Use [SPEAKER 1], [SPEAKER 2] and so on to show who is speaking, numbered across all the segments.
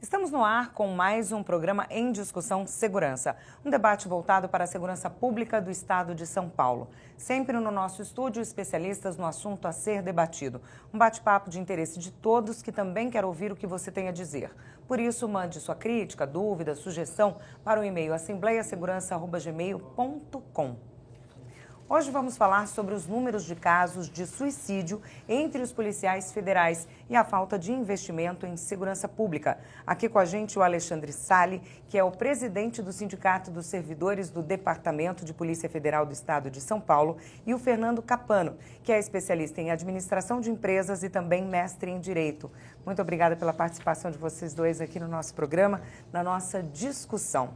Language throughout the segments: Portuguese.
[SPEAKER 1] Estamos no ar com mais um programa Em Discussão Segurança, um debate voltado para a segurança pública do estado de São Paulo. Sempre no nosso estúdio, especialistas no assunto a ser debatido. Um bate-papo de interesse de todos que também quer ouvir o que você tem a dizer. Por isso, mande sua crítica, dúvida, sugestão para o e-mail assembleiasegurança@gmail.com. Hoje vamos falar sobre os números de casos de suicídio entre os policiais federais e a falta de investimento em segurança pública. Aqui com a gente o Alexandre Salli, que é o presidente do Sindicato dos Servidores do Departamento de Polícia Federal do Estado de São Paulo, e o Fernando Capano, que é especialista em administração de empresas e também mestre em direito. Muito obrigada pela participação de vocês dois aqui no nosso programa, na nossa discussão.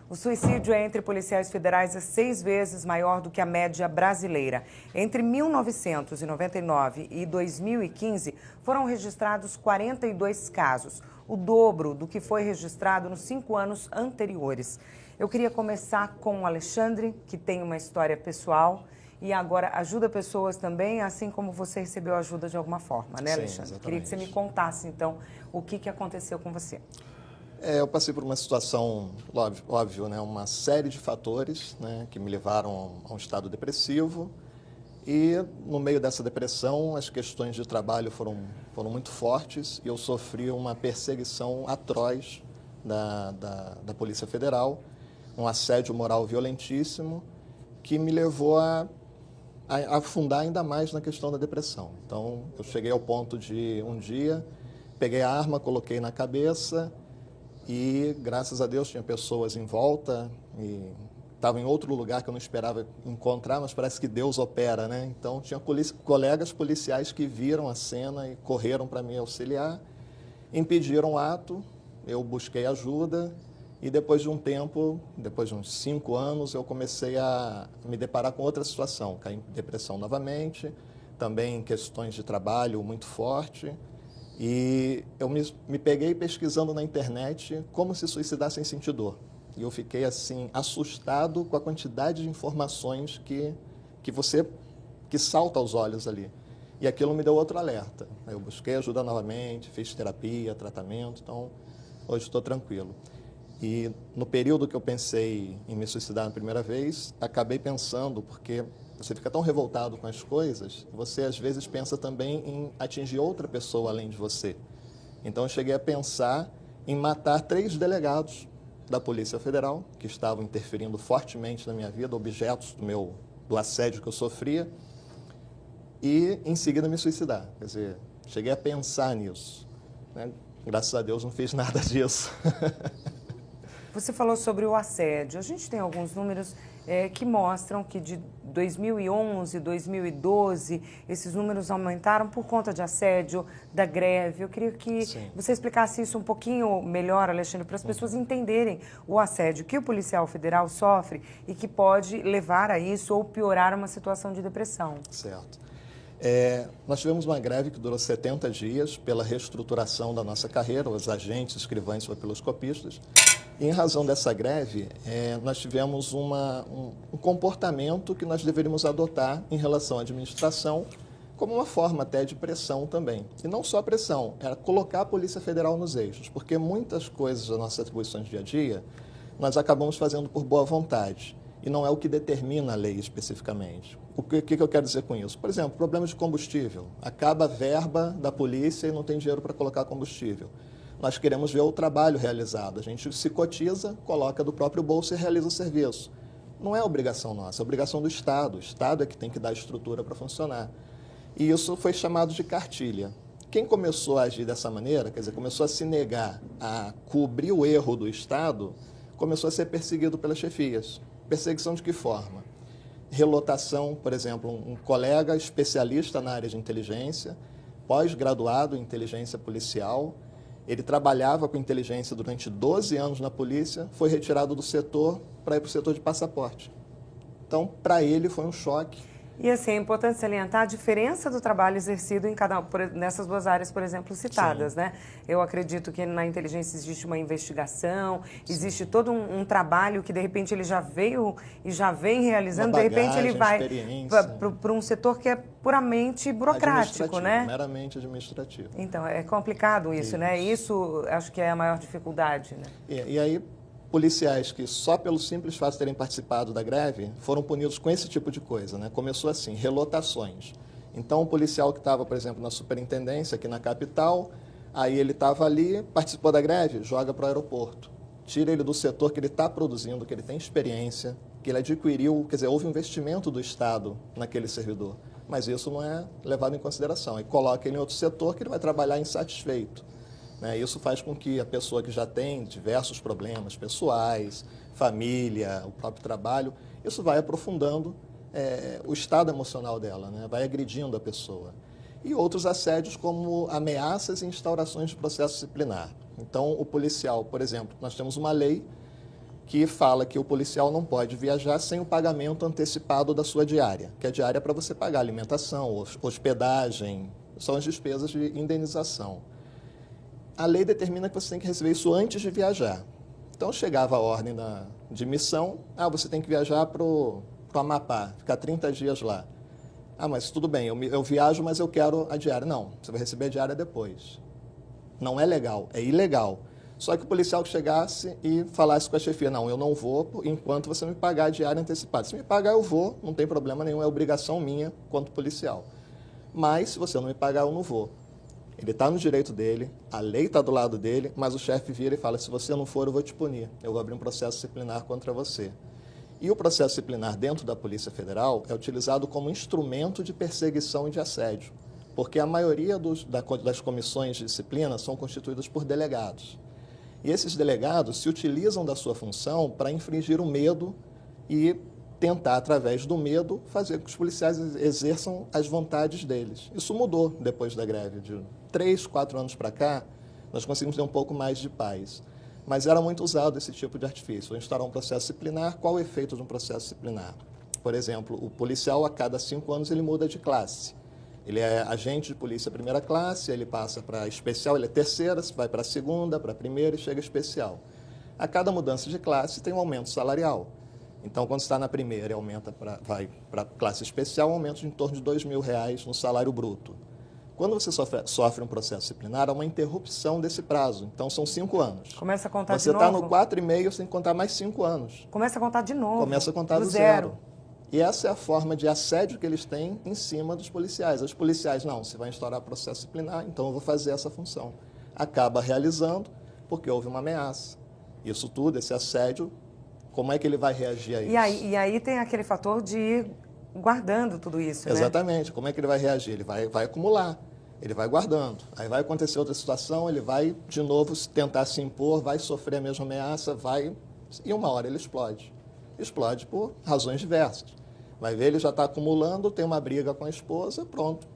[SPEAKER 1] O suicídio entre policiais federais é 6 vezes maior do que a média brasileira. Entre 1999 e 2015, foram registrados 42 casos, o dobro do que foi registrado nos 5 anos anteriores. Eu queria começar com o Alexandre, que tem uma história pessoal e agora ajuda pessoas também, assim como você recebeu ajuda de alguma forma, né, Alexandre?
[SPEAKER 2] Exatamente.
[SPEAKER 1] Queria que você me contasse, então, o que aconteceu com você.
[SPEAKER 2] Eu passei por uma situação, óbvio, né, uma série de fatores, né, que me levaram a um estado depressivo, e no meio dessa depressão as questões de trabalho foram muito fortes e eu sofri uma perseguição atroz da Polícia Federal, um assédio moral violentíssimo que me levou a afundar ainda mais na questão da depressão. Então eu cheguei ao ponto de um dia, peguei a arma, coloquei na cabeça. E, graças a Deus, tinha pessoas em volta e estava em outro lugar que eu não esperava encontrar, mas parece que Deus opera, né? Então, tinha colegas policiais que viram a cena e correram para me auxiliar, impediram o ato, eu busquei ajuda e depois de um tempo, depois de uns 5 anos, eu comecei a me deparar com outra situação, caí em depressão novamente, também em questões de trabalho muito forte. E eu me peguei pesquisando na internet como se suicidar sem sentir dor. E eu fiquei, assim, assustado com a quantidade de informações que salta aos olhos ali. E aquilo me deu outro alerta. Eu busquei ajuda novamente, fiz terapia, tratamento, então hoje estou tranquilo. E no período que eu pensei em me suicidar na primeira vez, acabei pensando, porque você fica tão revoltado com as coisas, você às vezes pensa também em atingir outra pessoa além de você. Então eu cheguei a pensar em matar 3 delegados da Polícia Federal, que estavam interferindo fortemente na minha vida, objetos do assédio que eu sofria, e em seguida me suicidar. Quer dizer, cheguei a pensar nisso, né? Graças a Deus não fiz nada disso.
[SPEAKER 1] Você falou sobre o assédio. A gente tem alguns números que mostram que de 2011, 2012, esses números aumentaram por conta de assédio, da greve. Eu queria que você explicasse isso um pouquinho melhor, Alexandre, para as pessoas entenderem o assédio que o policial federal sofre e que pode levar a isso ou piorar uma situação de depressão.
[SPEAKER 2] Certo. Nós tivemos uma greve que durou 70 dias pela reestruturação da nossa carreira, os agentes, escrivães e papiloscopistas. E, em razão dessa greve, nós tivemos um comportamento que nós deveríamos adotar em relação à administração, como uma forma até de pressão também. E não só pressão, era colocar a Polícia Federal nos eixos, porque muitas coisas das nossas atribuições do dia a dia nós acabamos fazendo por boa vontade. E não é o que determina a lei especificamente. O que eu quero dizer com isso? Por exemplo, problema de combustível. Acaba a verba da polícia e não tem dinheiro para colocar combustível. Nós queremos ver o trabalho realizado. A gente se cotiza, coloca do próprio bolso e realiza o serviço. Não é obrigação nossa, é obrigação do Estado. O Estado é que tem que dar estrutura para funcionar. E isso foi chamado de cartilha. Quem começou a agir dessa maneira, quer dizer, começou a se negar a cobrir o erro do Estado, começou a ser perseguido pelas chefias. Perseguição de que forma? Relotação, por exemplo, um colega especialista na área de inteligência, pós-graduado em inteligência policial, ele trabalhava com inteligência durante 12 anos na polícia, foi retirado do setor para ir para o setor de passaporte. Então, para ele foi um choque
[SPEAKER 1] E assim, é importante salientar a diferença do trabalho exercido em nessas duas áreas, por exemplo, citadas,
[SPEAKER 2] Sim.
[SPEAKER 1] né? Eu acredito que na inteligência existe uma investigação, existe todo um trabalho que de repente ele já veio e já vem
[SPEAKER 2] Uma
[SPEAKER 1] realizando, de repente ele
[SPEAKER 2] bagagem,
[SPEAKER 1] vai
[SPEAKER 2] experiência.
[SPEAKER 1] para um setor que é puramente burocrático,
[SPEAKER 2] Administrativo,
[SPEAKER 1] né?
[SPEAKER 2] meramente administrativo.
[SPEAKER 1] Então, é complicado isso, né? Isso acho que é a maior dificuldade, né?
[SPEAKER 2] E aí, policiais que só pelo simples fato de terem participado da greve foram punidos com esse tipo de coisa, né? Começou assim, relotações. Então, o policial que estava, por exemplo, na superintendência aqui na capital, aí ele estava ali, participou da greve, joga para o aeroporto. Tira ele do setor que ele está produzindo, que ele tem experiência, que ele adquiriu, quer dizer, houve um investimento do Estado naquele servidor. Mas isso não é levado em consideração. E coloca ele em outro setor que ele vai trabalhar insatisfeito. Isso faz com que a pessoa que já tem diversos problemas pessoais, família, o próprio trabalho, isso vai aprofundando o estado emocional dela, né? Vai agredindo a pessoa. E outros assédios como ameaças e instaurações de processo disciplinar. Então, o policial, por exemplo, nós temos uma lei que fala que o policial não pode viajar sem o pagamento antecipado da sua diária, que a diária é para você pagar alimentação, hospedagem, são as despesas de indenização. A lei determina que você tem que receber isso antes de viajar. Então, chegava a ordem de missão, você tem que viajar para o Amapá, ficar 30 dias lá. Mas tudo bem, eu viajo, mas eu quero a diária. Não, você vai receber a diária depois. Não é legal, é ilegal. Só que o policial que chegasse e falasse com a chefia, não, eu não vou enquanto você me pagar a diária antecipada. Se me pagar, eu vou, não tem problema nenhum, é obrigação minha quanto policial. Mas, se você não me pagar, eu não vou. Ele está no direito dele, a lei está do lado dele, mas o chefe vira e fala, se você não for, eu vou te punir. Eu vou abrir um processo disciplinar contra você. E o processo disciplinar dentro da Polícia Federal é utilizado como instrumento de perseguição e de assédio, porque a maioria das comissões de disciplina são constituídas por delegados. E esses delegados se utilizam da sua função para infringir o medo e tentar, através do medo, fazer com que os policiais exerçam as vontades deles. Isso mudou depois da greve. De 3, 4 anos para cá, nós conseguimos ter um pouco mais de paz. Mas era muito usado esse tipo de artifício. Instaurar um processo disciplinar, qual o efeito de um processo disciplinar? Por exemplo, o policial, a cada 5 anos, ele muda de classe. Ele é agente de polícia primeira classe, ele passa para especial, ele é terceira, vai para a segunda, para a primeira e chega a especial. A cada mudança de classe tem um aumento salarial. Então, quando está na primeira e vai para a classe especial, um aumento de em torno de R$ 2.000 no salário bruto. Quando você sofre um processo disciplinar, há uma interrupção desse prazo. Então, são 5 anos.
[SPEAKER 1] Começa a contar
[SPEAKER 2] você
[SPEAKER 1] de novo?
[SPEAKER 2] Você está no 4,5, você tem que contar mais 5 anos.
[SPEAKER 1] Começa a contar de novo.
[SPEAKER 2] Começa a contar do zero. E essa é a forma de assédio que eles têm em cima dos policiais. Os policiais, não, você vai instaurar processo disciplinar, então eu vou fazer essa função. Acaba realizando, porque houve uma ameaça. Isso tudo, esse assédio, como é que ele vai reagir a isso?
[SPEAKER 1] E aí tem aquele fator de ir guardando tudo isso,
[SPEAKER 2] Exatamente. Né? Como é que ele vai reagir? Ele vai acumular, ele vai guardando. Aí vai acontecer outra situação, ele vai de novo tentar se impor, vai sofrer a mesma ameaça, e uma hora ele explode. Explode por razões diversas. Vai ver, ele já está acumulando, tem uma briga com a esposa, pronto.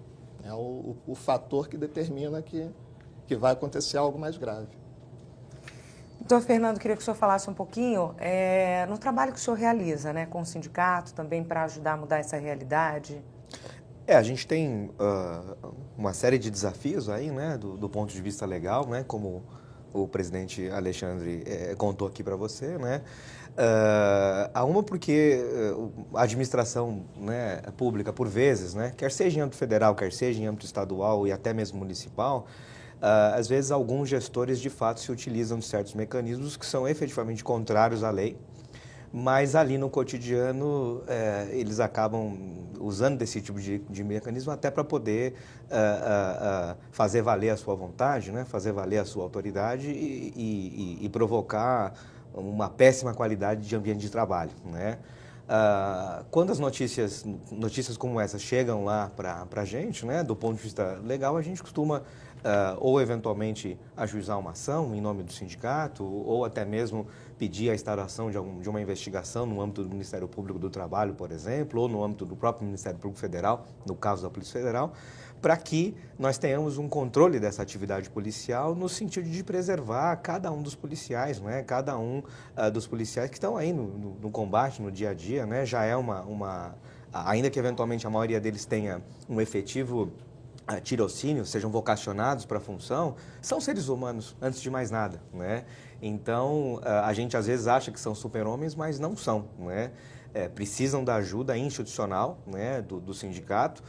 [SPEAKER 2] É o fator que determina que vai acontecer algo mais grave.
[SPEAKER 1] Doutor Fernando, queria que o senhor falasse um pouquinho no trabalho que o senhor realiza, né, com o sindicato, também para ajudar a mudar essa realidade.
[SPEAKER 3] A gente tem uma série de desafios aí, né, do ponto de vista legal, né, como o presidente Alexandre contou aqui para você, né. Há uma porque a administração, né, pública, por vezes, né, quer seja em âmbito federal, quer seja em âmbito estadual e até mesmo municipal, às vezes alguns gestores de fato se utilizam de certos mecanismos que são efetivamente contrários à lei, mas ali no cotidiano eles acabam usando desse tipo de mecanismo até para poder fazer valer a sua vontade, né, fazer valer a sua autoridade e provocar uma péssima qualidade de ambiente de trabalho, né? Quando as notícias como essa chegam lá para a gente, né, do ponto de vista legal, a gente costuma ou eventualmente ajuizar uma ação em nome do sindicato, ou até mesmo pedir a instauração de uma investigação no âmbito do Ministério Público do Trabalho, por exemplo, ou no âmbito do próprio Ministério Público Federal, no caso da Polícia Federal, para que nós tenhamos um controle dessa atividade policial no sentido de preservar cada um dos policiais, né? Cada um dos policiais que estão aí no combate, no dia a dia, né? Já é uma ainda que eventualmente a maioria deles tenha um efetivo tirocínio, sejam vocacionados para a função, são seres humanos, antes de mais nada, né? Então, a gente às vezes acha que são super-homens, mas não são, né? Precisam da ajuda institucional, né, do sindicato,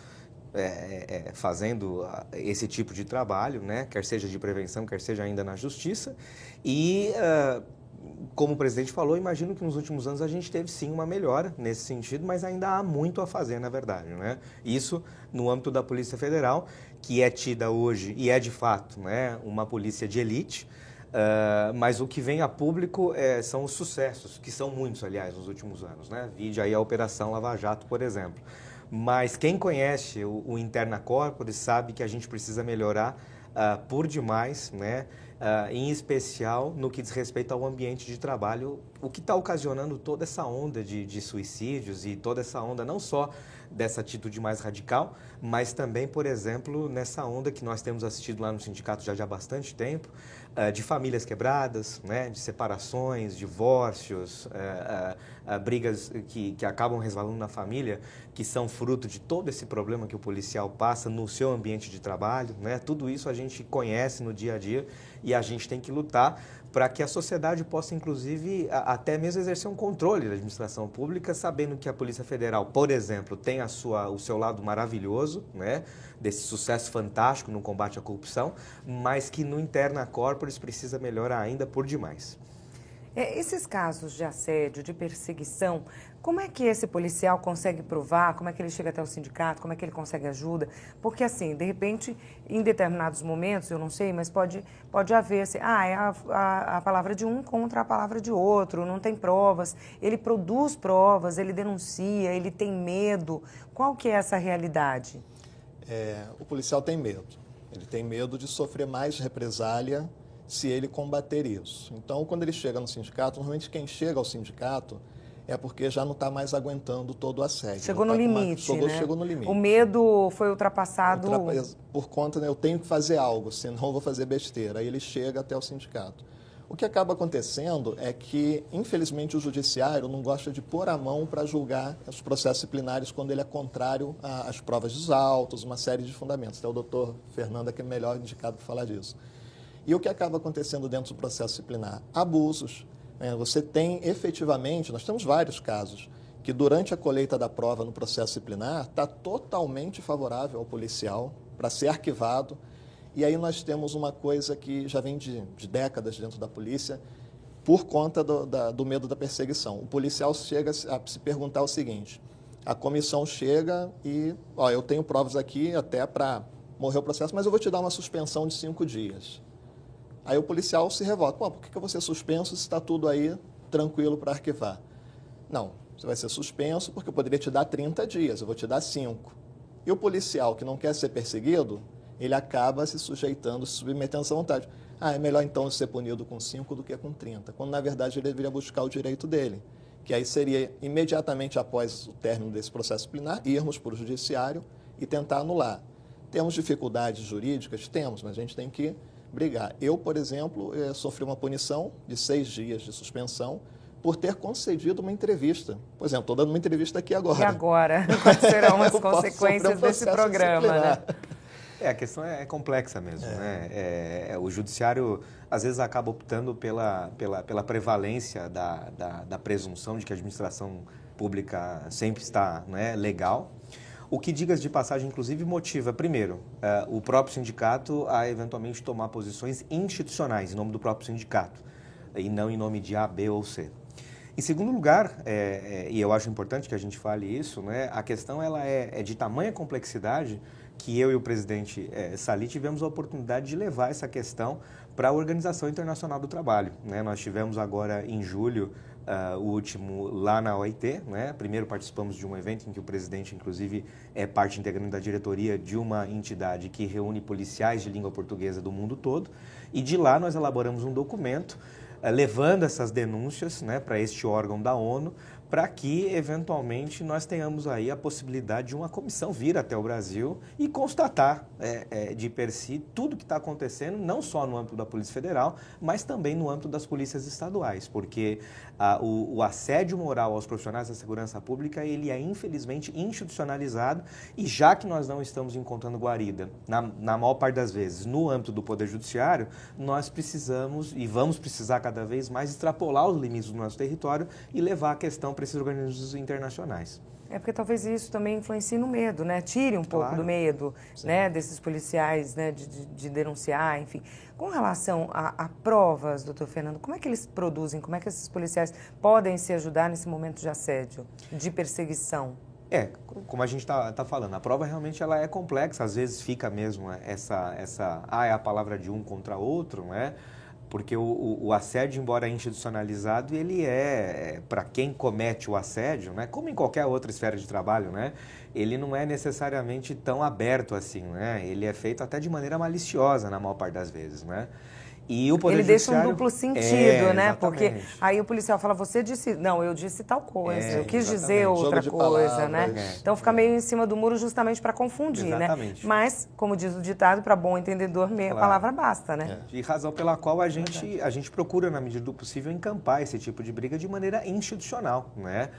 [SPEAKER 3] fazendo esse tipo de trabalho, né, quer seja de prevenção, quer seja ainda na justiça. E, como o presidente falou, imagino que nos últimos anos a gente teve sim uma melhora nesse sentido, mas ainda há muito a fazer, na verdade, né? Isso no âmbito da Polícia Federal, que é tida hoje e é de fato, né, uma polícia de elite. Mas o que vem a público são os sucessos, que são muitos, aliás, nos últimos anos, né? Vide aí a Operação Lava Jato, por exemplo. Mas quem conhece o Interna Corporis sabe que a gente precisa melhorar por demais, né? Em especial no que diz respeito ao ambiente de trabalho, o que está ocasionando toda essa onda de suicídios e toda essa onda não só dessa atitude mais radical, mas também, por exemplo, nessa onda que nós temos assistido lá no sindicato já há bastante tempo, de famílias quebradas, né, de separações, divórcios, brigas que acabam resvalando na família, que são fruto de todo esse problema que o policial passa no seu ambiente de trabalho, né? Tudo isso a gente conhece no dia a dia e a gente tem que lutar para que a sociedade possa, inclusive, até mesmo exercer um controle da administração pública, sabendo que a Polícia Federal, por exemplo, tem o seu lado maravilhoso, né, desse sucesso fantástico no combate à corrupção, mas que no Interna Corporis precisa melhorar ainda por demais.
[SPEAKER 1] Esses casos de assédio, de perseguição, como é que esse policial consegue provar? Como é que ele chega até o sindicato? Como é que ele consegue ajuda? Porque, assim, de repente, em determinados momentos, eu não sei, mas pode haver, assim, é a palavra de um contra a palavra de outro, não tem provas. Ele produz provas, ele denuncia, ele tem medo. Qual que é essa realidade?
[SPEAKER 2] O policial tem medo. Ele tem medo de sofrer mais represália se ele combater isso. Então, quando ele chega no sindicato, normalmente quem chega ao sindicato é porque já não está mais aguentando todo o assédio.
[SPEAKER 1] Chegou no limite, né?
[SPEAKER 2] Chegou no limite.
[SPEAKER 1] O medo foi ultrapassado.
[SPEAKER 2] Por conta, né, eu tenho que fazer algo, senão eu vou fazer besteira. Aí ele chega até o sindicato. O que acaba acontecendo é que, infelizmente, o judiciário não gosta de pôr a mão para julgar os processos disciplinares quando ele é contrário às provas dos autos, uma série de fundamentos. Até o doutor Fernando que é melhor indicado para falar disso. E o que acaba acontecendo dentro do processo disciplinar? Abusos. Você tem efetivamente, nós temos vários casos, que durante a colheita da prova no processo disciplinar está totalmente favorável ao policial para ser arquivado. E aí nós temos uma coisa que já vem de décadas dentro da polícia, por conta do medo da perseguição. O policial chega a se perguntar o seguinte: a comissão chega e, eu tenho provas aqui até para morrer o processo, mas eu vou te dar uma suspensão de 5 dias. Aí o policial se revolta. Por que eu vou ser suspenso se está tudo aí tranquilo para arquivar? Não, você vai ser suspenso porque eu poderia te dar 30 dias, eu vou te dar 5. E o policial que não quer ser perseguido, ele acaba se sujeitando, se submetendo à sua vontade. É melhor então ser punido com 5 do que com 30, quando na verdade ele deveria buscar o direito dele, que aí seria imediatamente após o término desse processo disciplinar, irmos para o judiciário e tentar anular. Temos dificuldades jurídicas? Temos, mas a gente tem que brigar. Eu, por exemplo, sofri uma punição de 6 dias de suspensão por ter concedido uma entrevista. Por exemplo, estou dando uma entrevista aqui agora.
[SPEAKER 1] E agora? Quais serão as consequências desse programa, né?
[SPEAKER 3] A questão é complexa mesmo, né? O judiciário, às vezes, acaba optando pela prevalência da presunção de que a administração pública sempre está, né, legal. O que, digas de passagem, inclusive, motiva, primeiro, o próprio sindicato a eventualmente tomar posições institucionais em nome do próprio sindicato e não em nome de A, B ou C. Em segundo lugar, e eu acho importante que a gente fale isso, né, a questão ela é de tamanha complexidade que eu e o presidente Sali tivemos a oportunidade de levar essa questão para a Organização Internacional do Trabalho, né? Nós tivemos agora em julho o último lá na OIT, né? Primeiro participamos de um evento em que o presidente, inclusive, é parte integrante da diretoria de uma entidade que reúne policiais de língua portuguesa do mundo todo, e de lá nós elaboramos um documento levando essas denúncias, né, para este órgão da ONU, para que, eventualmente, nós tenhamos aí a possibilidade de uma comissão vir até o Brasil e constatar de per si tudo que está acontecendo, não só no âmbito da Polícia Federal, mas também no âmbito das polícias estaduais, porque o assédio moral aos profissionais da segurança pública, ele é, infelizmente, institucionalizado, e já que nós não estamos encontrando guarida, na maior parte das vezes, no âmbito do Poder Judiciário, nós precisamos, e vamos precisar cada vez mais, extrapolar os limites do nosso território e levar a questão para esses organismos internacionais.
[SPEAKER 1] É porque talvez isso também influencie no medo, né? Tire um pouco do medo, né, desses policiais, né, de denunciar, enfim. Com relação a provas, doutor Fernando, como é que eles produzem? Como é que esses policiais podem se ajudar nesse momento de assédio, de perseguição?
[SPEAKER 3] Como a gente está falando, a prova realmente ela é complexa, às vezes fica mesmo é a palavra de um contra outro, né? Porque o assédio, embora institucionalizado, ele para quem comete o assédio, né, como em qualquer outra esfera de trabalho, né, ele não é necessariamente tão aberto assim, né, ele é feito até de maneira maliciosa na maior parte das vezes, né. E o Poder
[SPEAKER 1] Ele deixa
[SPEAKER 3] Judiciário,
[SPEAKER 1] um duplo sentido, né?
[SPEAKER 3] Exatamente.
[SPEAKER 1] Porque aí o policial fala, você disse, não, eu disse tal coisa, eu quis dizer
[SPEAKER 3] Exatamente.
[SPEAKER 1] outra coisa,
[SPEAKER 2] palavras,
[SPEAKER 1] né? Então fica meio em cima do muro justamente para confundir,
[SPEAKER 3] Exatamente.
[SPEAKER 1] né? Mas, como diz o ditado, para bom entendedor, meia palavra basta, né?
[SPEAKER 3] E razão pela qual a gente procura, na medida do possível, encampar esse tipo de briga de maneira institucional, né?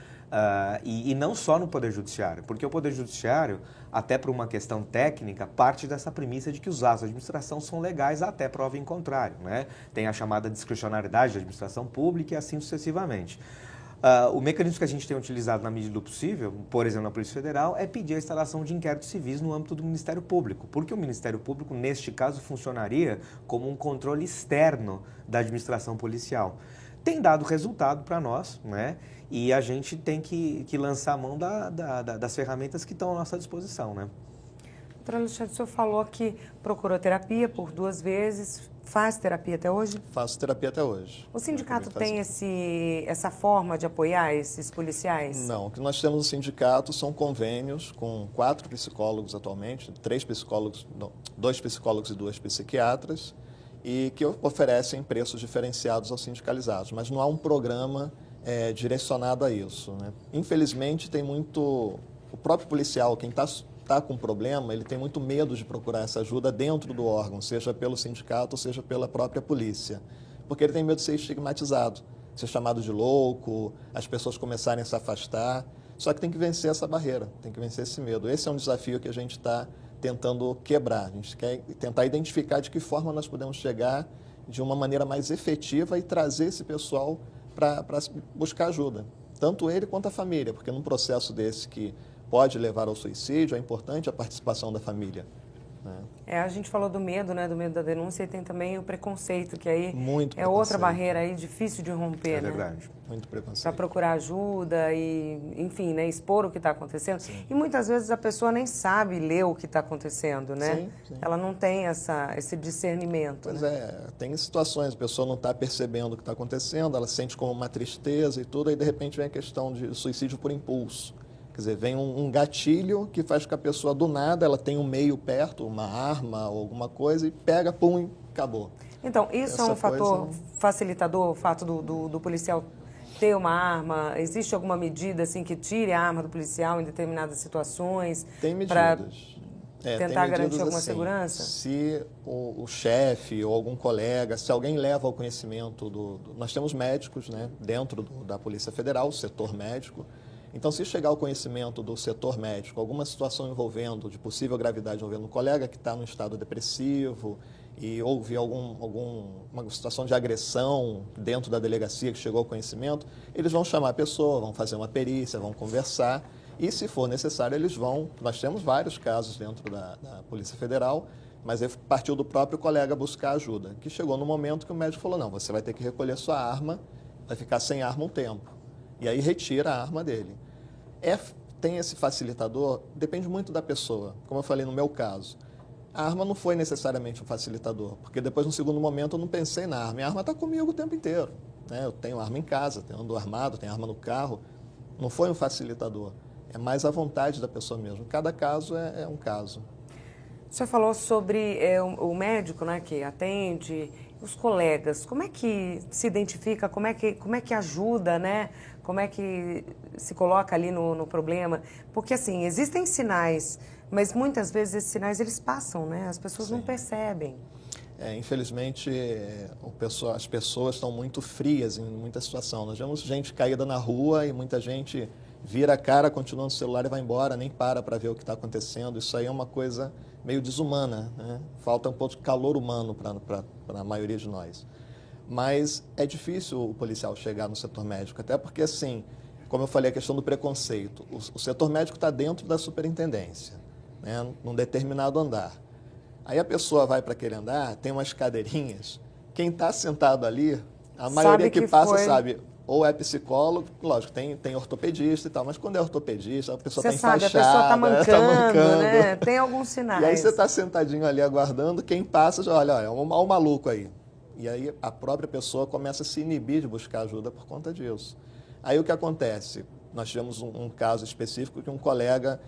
[SPEAKER 3] E não só no Poder Judiciário, porque o Poder Judiciário, até por uma questão técnica, parte dessa premissa de que os atos da administração são legais até prova em contrário, né? Tem a chamada discricionariedade da administração pública e assim sucessivamente. O mecanismo que a gente tem utilizado na medida do possível, por exemplo, na Polícia Federal, é pedir a instalação de inquéritos civis no âmbito do Ministério Público, porque o Ministério Público, neste caso, funcionaria como um controle externo da administração policial. Tem dado resultado para nós, né? E a gente tem que lançar a mão das ferramentas que estão à nossa disposição, né?
[SPEAKER 1] Doutor Alexandre, o senhor falou que procurou terapia por 2 vezes, faz terapia até hoje?
[SPEAKER 2] Faço terapia até hoje.
[SPEAKER 1] O sindicato tem essa forma de apoiar esses policiais?
[SPEAKER 2] Não, o que nós temos no sindicato são convênios com 4 psicólogos atualmente, 2 psicólogos e 2 psiquiatras, e que oferecem preços diferenciados aos sindicalizados, mas não há um programa direcionado a isso, né? Infelizmente, tem muito... O próprio policial, quem está com problema, ele tem muito medo de procurar essa ajuda dentro do órgão, seja pelo sindicato, seja pela própria polícia, porque ele tem medo de ser estigmatizado, ser chamado de louco, as pessoas começarem a se afastar. Só que tem que vencer essa barreira, tem que vencer esse medo. Esse é um desafio que a gente está tentando quebrar. A gente quer tentar identificar de que forma nós podemos chegar de uma maneira mais efetiva e trazer esse pessoal para buscar ajuda, tanto ele quanto a família, porque num processo desse que pode levar ao suicídio, é importante a participação da família, né?
[SPEAKER 1] A gente falou do medo, né? Do medo da denúncia, e tem também o preconceito, que aí
[SPEAKER 2] Muito
[SPEAKER 1] é outra
[SPEAKER 2] preconceito.
[SPEAKER 1] barreira aí difícil de romper,
[SPEAKER 3] É
[SPEAKER 1] né?
[SPEAKER 3] verdade.
[SPEAKER 2] Muito preconceito.
[SPEAKER 1] Para procurar ajuda e, enfim, né, expor o que está acontecendo.
[SPEAKER 2] Sim.
[SPEAKER 1] E muitas vezes a pessoa nem sabe ler o que está acontecendo, né?
[SPEAKER 2] Sim, sim.
[SPEAKER 1] Ela não tem esse discernimento.
[SPEAKER 2] Pois
[SPEAKER 1] né?
[SPEAKER 2] tem situações, a pessoa não está percebendo o que está acontecendo, ela sente como uma tristeza e tudo, aí de repente vem a questão de suicídio por impulso. Quer dizer, vem um gatilho que faz com que a pessoa, do nada, ela tem um meio perto, uma arma ou alguma coisa, e pega, pum, e acabou.
[SPEAKER 1] Então, isso é um fator facilitador, o fato do policial ter uma arma? Existe alguma medida assim, que tire a arma do policial em determinadas situações?
[SPEAKER 2] Tem medidas.
[SPEAKER 1] Para
[SPEAKER 2] tem
[SPEAKER 1] tentar garantir
[SPEAKER 2] medidas
[SPEAKER 1] alguma
[SPEAKER 2] assim,
[SPEAKER 1] segurança?
[SPEAKER 2] Se o chefe ou algum colega, se alguém leva ao conhecimento nós temos médicos, né, dentro da Polícia Federal, o setor médico. Então, se chegar ao conhecimento do setor médico alguma situação de possível gravidade envolvendo um colega que está no estado depressivo e houve uma situação de agressão dentro da delegacia que chegou ao conhecimento, eles vão chamar a pessoa, vão fazer uma perícia, vão conversar e, se for necessário, nós temos vários casos dentro da Polícia Federal, mas partiu do próprio colega buscar ajuda, que chegou no momento que o médico falou, não, você vai ter que recolher sua arma, vai ficar sem arma um tempo. E aí retira a arma dele. Tem esse facilitador? Depende muito da pessoa. Como eu falei no meu caso, a arma não foi necessariamente um facilitador, porque depois, no segundo momento, eu não pensei na arma. Minha arma está comigo o tempo inteiro, né? Eu tenho arma em casa, ando armado, tenho arma no carro. Não foi um facilitador. É mais a vontade da pessoa mesmo. Cada caso é um caso.
[SPEAKER 1] O O senhor falou sobre o médico, né, que atende, os colegas. Como é que se identifica, como é que ajuda, né? Como é que se coloca ali no problema? Porque, assim, existem sinais, mas muitas vezes esses sinais eles passam, né? As pessoas não percebem.
[SPEAKER 2] Infelizmente, as pessoas estão muito frias em muita situação. Nós vemos gente caída na rua e muita gente vira a cara, continua no celular e vai embora, nem para ver o que está acontecendo. Isso aí é uma coisa meio desumana, né? Falta um pouco de calor humano para a maioria de nós. Mas é difícil o policial chegar no setor médico, até porque, assim, como eu falei, a questão do preconceito. O setor médico está dentro da superintendência, né? Num determinado andar. Aí a pessoa vai para aquele andar, tem umas cadeirinhas, quem está sentado ali, a maioria que passa sabe, ou é psicólogo, lógico, tem ortopedista e tal, mas quando é ortopedista, a pessoa está enfaixada,
[SPEAKER 1] a pessoa está mancando, né? Tem alguns sinais.
[SPEAKER 2] E aí você está sentadinho ali aguardando, quem passa já olha, é um maluco aí. E aí a própria pessoa começa a se inibir de buscar ajuda por conta disso. Aí o que acontece? Nós tivemos um caso específico que um colega,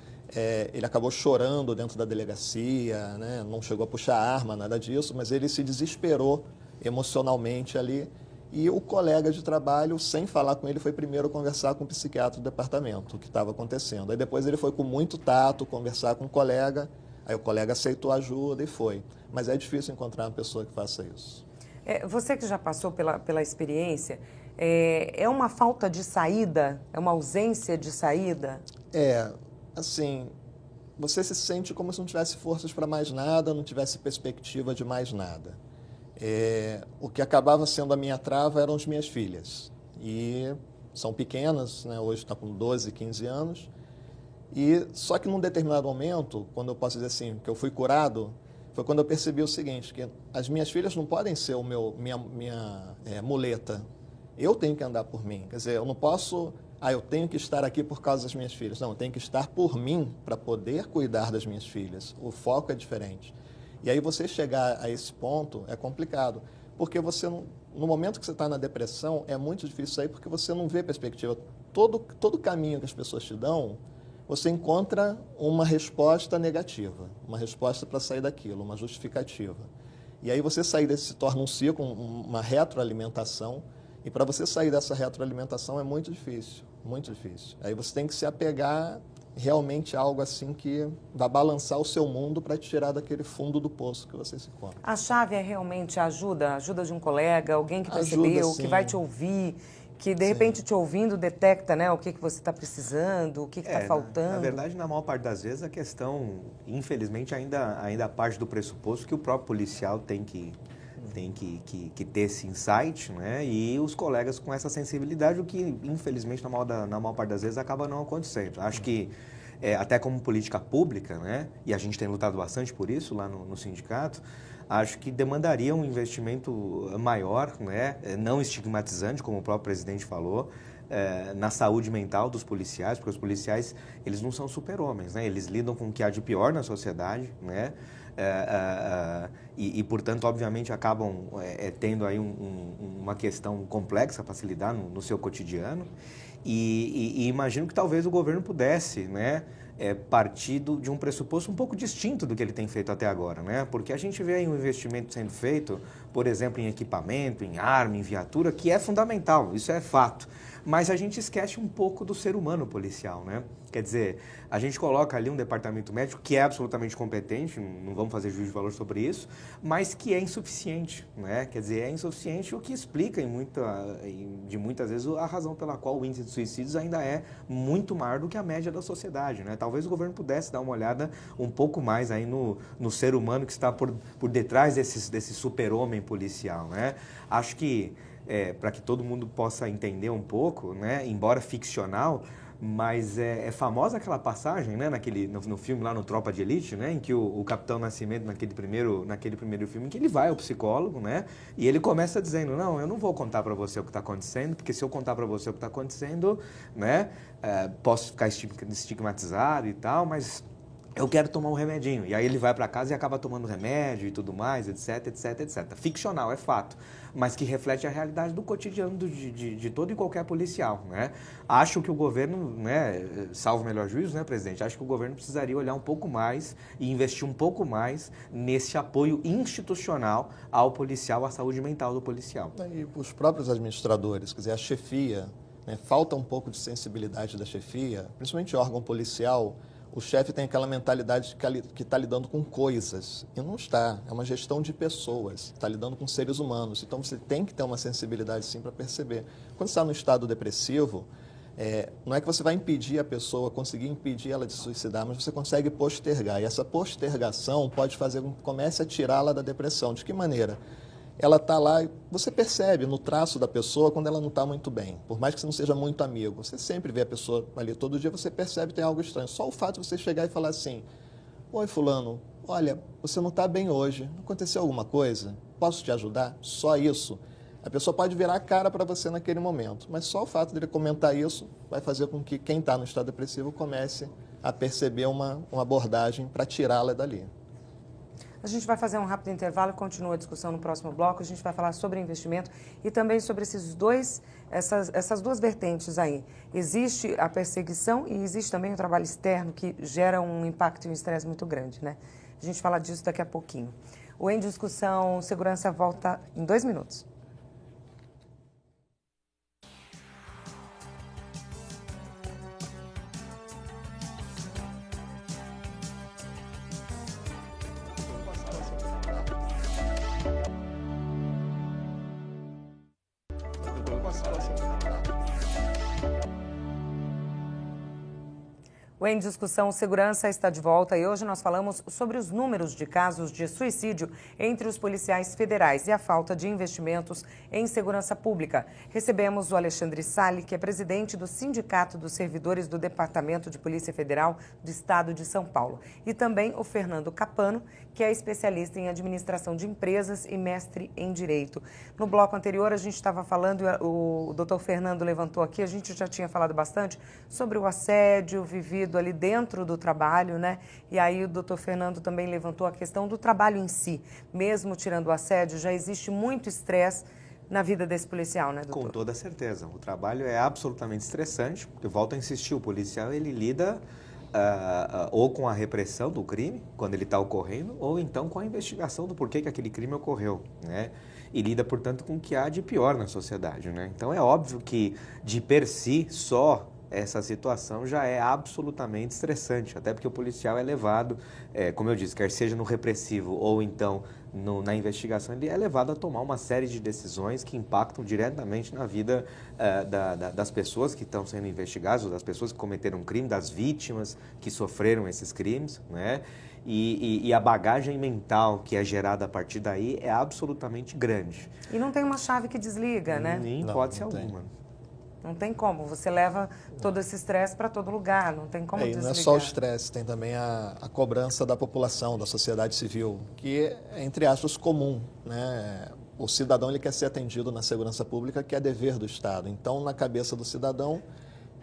[SPEAKER 2] ele acabou chorando dentro da delegacia, né? Não chegou a puxar arma, nada disso, mas ele se desesperou emocionalmente ali. E o colega de trabalho, sem falar com ele, foi primeiro conversar com o psiquiatra do departamento, o que estava acontecendo. Aí depois ele foi com muito tato conversar com o colega, aí o colega aceitou a ajuda e foi. Mas é difícil encontrar uma pessoa que faça isso.
[SPEAKER 1] Você que já passou pela experiência, é uma falta de saída? É uma ausência de saída?
[SPEAKER 2] Assim, você se sente como se não tivesse forças para mais nada, não tivesse perspectiva de mais nada. O que acabava sendo a minha trava eram as minhas filhas. E são pequenas, né? Hoje está com 12, 15 anos. E só que num determinado momento, quando eu posso dizer assim, que eu fui curado, foi quando eu percebi o seguinte, que as minhas filhas não podem ser minha muleta. Eu tenho que andar por mim. Quer dizer, eu não posso... eu tenho que estar aqui por causa das minhas filhas. Não, eu tenho que estar por mim para poder cuidar das minhas filhas. O foco é diferente. E aí você chegar a esse ponto é complicado, porque você, no momento que você está na depressão, é muito difícil sair porque você não vê perspectiva. Todo caminho que as pessoas te dão, você encontra uma resposta negativa, uma resposta para sair daquilo, uma justificativa. E aí você sair desse se torna um ciclo, uma retroalimentação, e para você sair dessa retroalimentação é muito difícil, muito difícil. Aí você tem que se apegar realmente a algo assim que vai balançar o seu mundo para te tirar daquele fundo do poço que você se encontra.
[SPEAKER 1] A chave é realmente a ajuda de um colega, alguém que percebeu, que vai te ouvir, que de repente te ouvindo detecta, né, o que você está precisando, o que está faltando.
[SPEAKER 3] Na verdade, na maior parte das vezes, a questão, infelizmente, ainda parte do pressuposto que o próprio policial tem que ter esse insight, né? E os colegas com essa sensibilidade, o que, infelizmente, na maior parte das vezes, acaba não acontecendo. Acho que, até como política pública, né? E a gente tem lutado bastante por isso lá no sindicato, acho que demandaria um investimento maior, né? Não estigmatizante, como o próprio presidente falou, na saúde mental dos policiais, porque os policiais, eles não são super-homens, né? Eles lidam com o que há de pior na sociedade, né? Portanto, obviamente, acabam tendo aí uma questão complexa para se lidar no seu cotidiano. E imagino que talvez o governo pudesse, né, partir de um pressuposto um pouco distinto do que ele tem feito até agora, né? Porque a gente vê aí um investimento sendo feito, por exemplo, em equipamento, em arma, em viatura, que é fundamental, isso é fato. Mas a gente esquece um pouco do ser humano policial, né? Quer dizer, a gente coloca ali um departamento médico que é absolutamente competente, não vamos fazer juízo de valor sobre isso, mas que é insuficiente, né? Quer dizer, é insuficiente, o que explica de muitas vezes a razão pela qual o índice de suicídios ainda é muito maior do que a média da sociedade, né? Talvez o governo pudesse dar uma olhada um pouco mais aí no ser humano que está por detrás desse super-homem policial, né? Acho que para que todo mundo possa entender um pouco, né, embora ficcional, mas é famosa aquela passagem, né, no filme lá no Tropa de Elite, né, em que o Capitão Nascimento, naquele primeiro filme, em que ele vai ao psicólogo, né, e ele começa dizendo, não, eu não vou contar para você o que está acontecendo, porque se eu contar para você o que está acontecendo, né, posso ficar estigmatizado e tal, mas eu quero tomar um remedinho. E aí ele vai para casa e acaba tomando remédio e tudo mais, etc, etc, etc. Ficcional, é fato, mas que reflete a realidade do cotidiano de todo e qualquer policial, né? Acho que o governo, né, salvo o melhor juízo, né, presidente? Acho que o governo precisaria olhar um pouco mais e investir um pouco mais nesse apoio institucional ao policial, à saúde mental do policial.
[SPEAKER 2] E os próprios administradores, quer dizer, a chefia, né, falta um pouco de sensibilidade da chefia, principalmente órgão policial. O chefe tem aquela mentalidade que está lidando com coisas, e não está. É uma gestão de pessoas, está lidando com seres humanos. Então, você tem que ter uma sensibilidade, sim, para perceber. Quando você está no estado depressivo, não é que você vai impedir a pessoa, conseguir impedir ela de suicidar, mas você consegue postergar. E essa postergação pode fazer com que comece a tirá-la da depressão. De que maneira? Ela está lá, você percebe no traço da pessoa quando ela não está muito bem. Por mais que você não seja muito amigo, você sempre vê a pessoa ali todo dia, você percebe que tem algo estranho. Só o fato de você chegar e falar assim, oi fulano, olha, você não está bem hoje, aconteceu alguma coisa? Posso te ajudar? Só isso. A pessoa pode virar a cara para você naquele momento, mas só o fato de ele comentar isso vai fazer com que quem está no estado depressivo comece a perceber uma abordagem para tirá-la dali.
[SPEAKER 1] A gente vai fazer um rápido intervalo e continua a discussão no próximo bloco. A gente vai falar sobre investimento e também sobre essas duas vertentes aí. Existe a perseguição e existe também o trabalho externo que gera um impacto e um estresse muito grande, né? A gente fala disso daqui a pouquinho. O Em Discussão Segurança volta em 2 minutos. O Em Discussão Segurança está de volta e hoje nós falamos sobre os números de casos de suicídio entre os policiais federais e a falta de investimentos em segurança pública. Recebemos o Alexandre Salli, que é presidente do Sindicato dos Servidores do Departamento de Polícia Federal do Estado de São Paulo, e também o Fernando Capano, que é especialista em administração de empresas e mestre em direito. No bloco anterior a gente estava falando, o doutor Fernando levantou aqui, a gente já tinha falado bastante sobre o assédio vivido ali dentro do trabalho, né? E aí o doutor Fernando também levantou a questão do trabalho em si. Mesmo tirando o assédio, já existe muito estresse na vida desse policial, né, doutor?
[SPEAKER 3] Com toda certeza. O trabalho é absolutamente estressante. Eu volto a insistir, o policial ele lida ou com a repressão do crime, quando ele está ocorrendo, ou então com a investigação do porquê que aquele crime ocorreu, né? E lida, portanto, com o que há de pior na sociedade, né? Então é óbvio que, de per si, só essa situação já é absolutamente estressante, até porque o policial é levado, como eu disse, quer seja no repressivo ou então na investigação, ele é levado a tomar uma série de decisões que impactam diretamente na vida das pessoas que estão sendo investigadas, ou das pessoas que cometeram crime, das vítimas que sofreram esses crimes, né? E a bagagem mental que é gerada a partir daí é absolutamente grande.
[SPEAKER 1] E não tem uma chave que desliga, né?
[SPEAKER 3] Nem hipótese alguma.
[SPEAKER 1] Não tem como, você leva todo esse estresse para todo lugar, não tem como desligar.
[SPEAKER 2] Não é só o estresse, tem também a cobrança da população, da sociedade civil, que é, entre aspas, comum, né? O cidadão ele quer ser atendido na segurança pública, que é dever do Estado. Então, na cabeça do cidadão,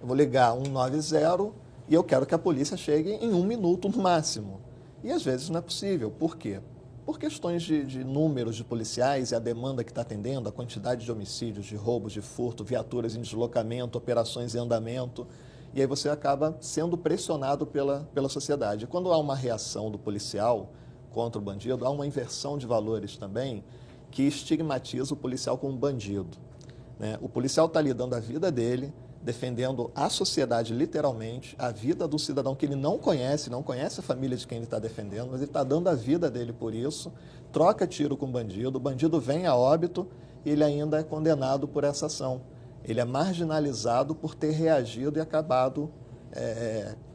[SPEAKER 2] eu vou ligar 190 e eu quero que a polícia chegue em 1 minuto no máximo. E às vezes não é possível. Por quê? Por questões de números de policiais e a demanda que está atendendo, a quantidade de homicídios, de roubos, de furto, viaturas em deslocamento, operações em andamento, e aí você acaba sendo pressionado pela sociedade. E quando há uma reação do policial contra o bandido, há uma inversão de valores também que estigmatiza o policial como bandido, né? O policial está ali dando a vida dele, defendendo a sociedade, literalmente, a vida do cidadão que ele não conhece a família de quem ele está defendendo, mas ele está dando a vida dele por isso, troca tiro com o bandido vem a óbito e ele ainda é condenado por essa ação. Ele é marginalizado por ter reagido e acabado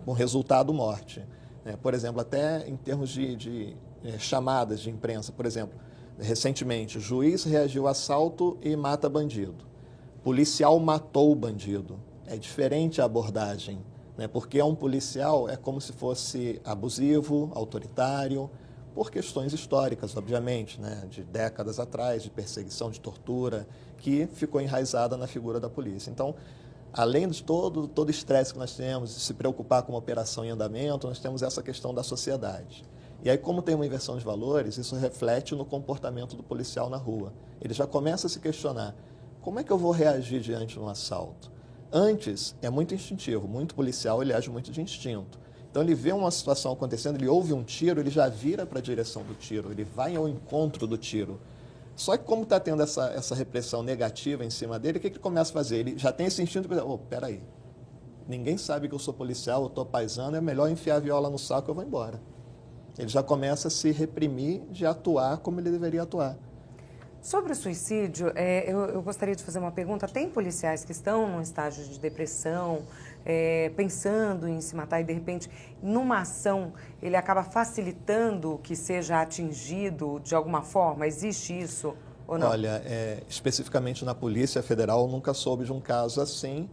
[SPEAKER 2] com resultado morte. Por exemplo, até em termos de chamadas de imprensa, por exemplo, recentemente, juiz reagiu a assalto e mata bandido. Policial matou o bandido. É diferente a abordagem, né? Porque um policial é como se fosse abusivo, autoritário, por questões históricas, obviamente, né? De décadas atrás, de perseguição, de tortura, que ficou enraizada na figura da polícia. Então, além de todo o estresse que nós temos, de se preocupar com uma operação em andamento, nós temos essa questão da sociedade. E aí, como tem uma inversão de valores, isso reflete no comportamento do policial na rua. Ele já começa a se questionar, como é que eu vou reagir diante de um assalto? Antes, é muito instintivo, muito policial, ele age muito de instinto. Então, ele vê uma situação acontecendo, ele ouve um tiro, ele já vira para a direção do tiro, ele vai ao encontro do tiro. Só que como está tendo essa repressão negativa em cima dele, o que ele começa a fazer? Ele já tem esse instinto de pensar, peraí, ninguém sabe que eu sou policial, eu estou paisano, é melhor enfiar a viola no saco e eu vou embora. Ele já começa a se reprimir de atuar como ele deveria atuar.
[SPEAKER 1] Sobre o suicídio, eu gostaria de fazer uma pergunta. Tem policiais que estão num estágio de depressão, pensando em se matar e, de repente, numa ação, ele acaba facilitando que seja atingido de alguma forma? Existe isso ou não?
[SPEAKER 2] Olha, especificamente na Polícia Federal, eu nunca soube de um caso assim,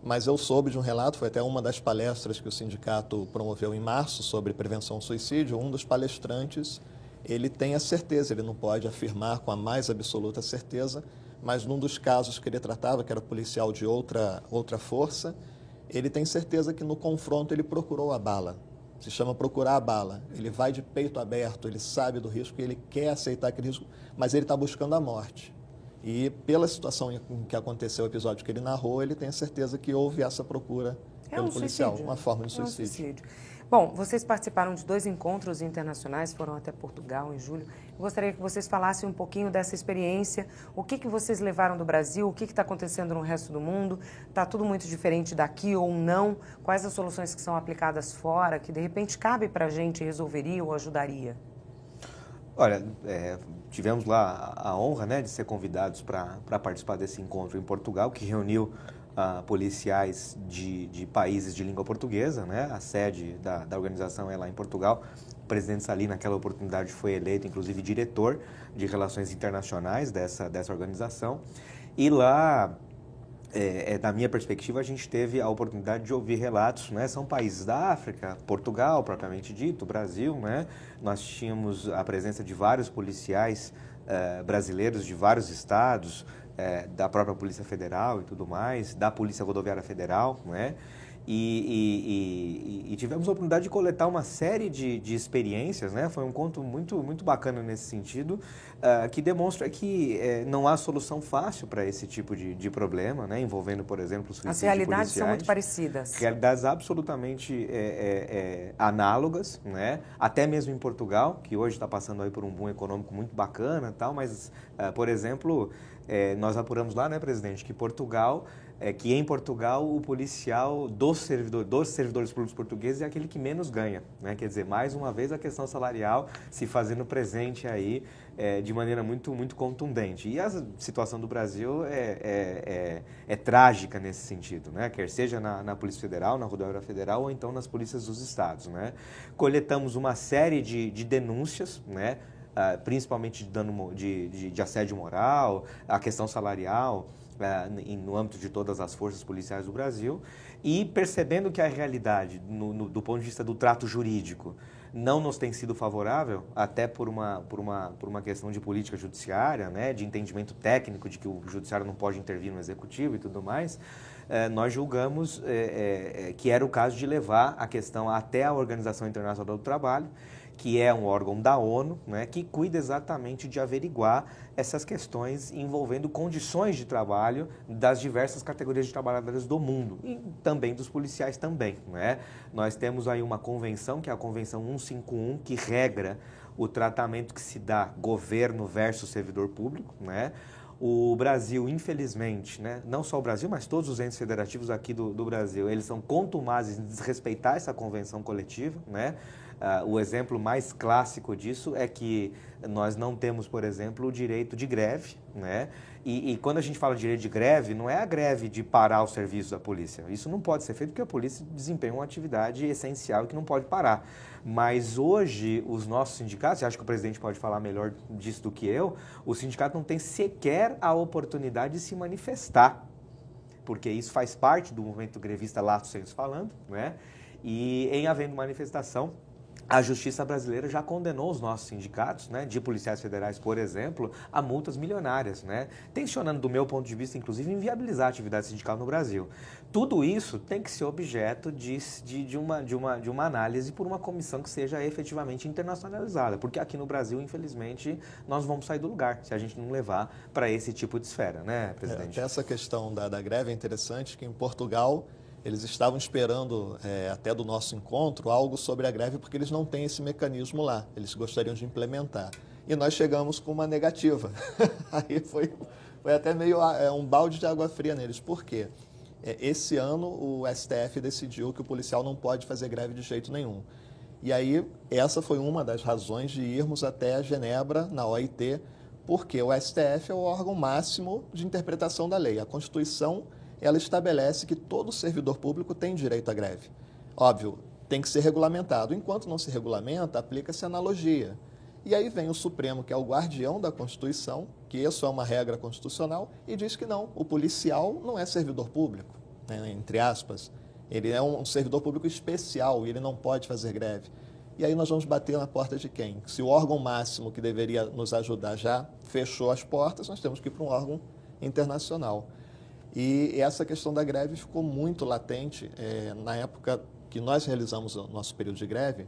[SPEAKER 2] mas eu soube de um relato, foi até uma das palestras que o sindicato promoveu em março sobre prevenção ao suicídio. Um dos palestrantes, ele tem a certeza, ele não pode afirmar com a mais absoluta certeza, mas num dos casos que ele tratava, que era policial de outra força, ele tem certeza que no confronto ele procurou a bala. Se chama procurar a bala. Ele vai de peito aberto, ele sabe do risco e ele quer aceitar aquele risco, mas ele está buscando a morte. E pela situação em que aconteceu o episódio que ele narrou, ele tem a certeza que houve essa procura pelo policial, uma forma de suicídio.
[SPEAKER 1] Bom, vocês participaram de 2 encontros internacionais, foram até Portugal em julho. Eu gostaria que vocês falassem um pouquinho dessa experiência, o que vocês levaram do Brasil, o que está acontecendo no resto do mundo, está tudo muito diferente daqui ou não, quais as soluções que são aplicadas fora, que de repente cabe para a gente e resolveria ou ajudaria?
[SPEAKER 3] Olha, tivemos lá a honra, né, de ser convidados para participar desse encontro em Portugal, que reuniu policiais de países de língua portuguesa, né? A sede da organização é lá em Portugal. O presidente Salih, naquela oportunidade, foi eleito, inclusive, diretor de Relações Internacionais dessa organização. E lá, da minha perspectiva, a gente teve a oportunidade de ouvir relatos, né? São países da África, Portugal, propriamente dito, Brasil, né? Nós tínhamos a presença de vários policiais brasileiros de vários estados, da própria Polícia Federal e tudo mais, da Polícia Rodoviária Federal, né? E tivemos a oportunidade de coletar uma série de experiências, né? Foi um encontro muito, muito bacana nesse sentido, que demonstra que não há solução fácil para esse tipo de problema, né? Envolvendo, por exemplo, suicídio.
[SPEAKER 1] As realidades
[SPEAKER 3] policiais.
[SPEAKER 1] são muito parecidas.
[SPEAKER 3] Realidades absolutamente análogas, né? Até mesmo em Portugal, que hoje está passando aí por um boom econômico muito bacana, tal, mas, por exemplo, nós apuramos lá, né, presidente, que em Portugal o policial dos servidores públicos portugueses é aquele que menos ganha, né? Quer dizer, mais uma vez a questão salarial se fazendo presente aí de maneira muito, muito contundente. E a situação do Brasil é trágica nesse sentido, né? Quer seja na Polícia Federal, na Rodoviária Federal ou então nas polícias dos estados, né? Coletamos uma série de denúncias, né? Principalmente de assédio moral, a questão salarial, no âmbito de todas as forças policiais do Brasil, e percebendo que a realidade, do ponto de vista do trato jurídico, não nos tem sido favorável, até por uma questão de política judiciária, né, de entendimento técnico de que o judiciário não pode intervir no executivo e tudo mais, nós julgamos que era o caso de levar a questão até a Organização Internacional do Trabalho, que é um órgão da ONU, né, que cuida exatamente de averiguar essas questões envolvendo condições de trabalho das diversas categorias de trabalhadores do mundo e também dos policiais também, né? Nós temos aí uma convenção, que é a Convenção 151, que regra o tratamento que se dá governo versus servidor público, né? O Brasil, infelizmente, né, não só o Brasil, mas todos os entes federativos aqui do Brasil, eles são contumazes em desrespeitar essa convenção coletiva, né? O exemplo mais clássico disso é que nós não temos, por exemplo, o direito de greve, né? E quando a gente fala de direito de greve, não é a greve de parar o serviço da polícia. Isso não pode ser feito porque a polícia desempenha uma atividade essencial que não pode parar. Mas hoje, os nossos sindicatos, e acho que o presidente pode falar melhor disso do que eu, o sindicato não tem sequer a oportunidade de se manifestar, porque isso faz parte do movimento grevista lato sensu falando, né? E em havendo manifestação, A justiça brasileira já condenou os nossos sindicatos, né, de policiais federais, por exemplo, a multas milionárias, né, tensionando, do meu ponto de vista, inclusive, inviabilizar a atividade sindical no Brasil. Tudo isso tem que ser objeto de uma análise por uma comissão que seja efetivamente internacionalizada, porque aqui no Brasil, infelizmente, nós vamos sair do lugar se a gente não levar para esse tipo de esfera, né, presidente?
[SPEAKER 2] Essa questão da greve é interessante, que em Portugal eles estavam esperando, até do nosso encontro, algo sobre a greve, porque eles não têm esse mecanismo lá. Eles gostariam de implementar. E nós chegamos com uma negativa. Aí foi até meio um balde de água fria neles. Por quê? Esse ano o STF decidiu que o policial não pode fazer greve de jeito nenhum. E aí essa foi uma das razões de irmos até Genebra, na OIT, porque o STF é o órgão máximo de interpretação da lei. A Constituição, ela estabelece que todo servidor público tem direito à greve. Óbvio, tem que ser regulamentado. Enquanto não se regulamenta, aplica-se analogia. E aí vem o Supremo, que é o guardião da Constituição, que isso é uma regra constitucional, e diz que não, o policial não é servidor público, né, entre aspas. Ele é um servidor público especial e ele não pode fazer greve. E aí nós vamos bater na porta de quem? Se o órgão máximo que deveria nos ajudar já fechou as portas, nós temos que ir para um órgão internacional. E essa questão da greve ficou muito latente na época que nós realizamos o nosso período de greve.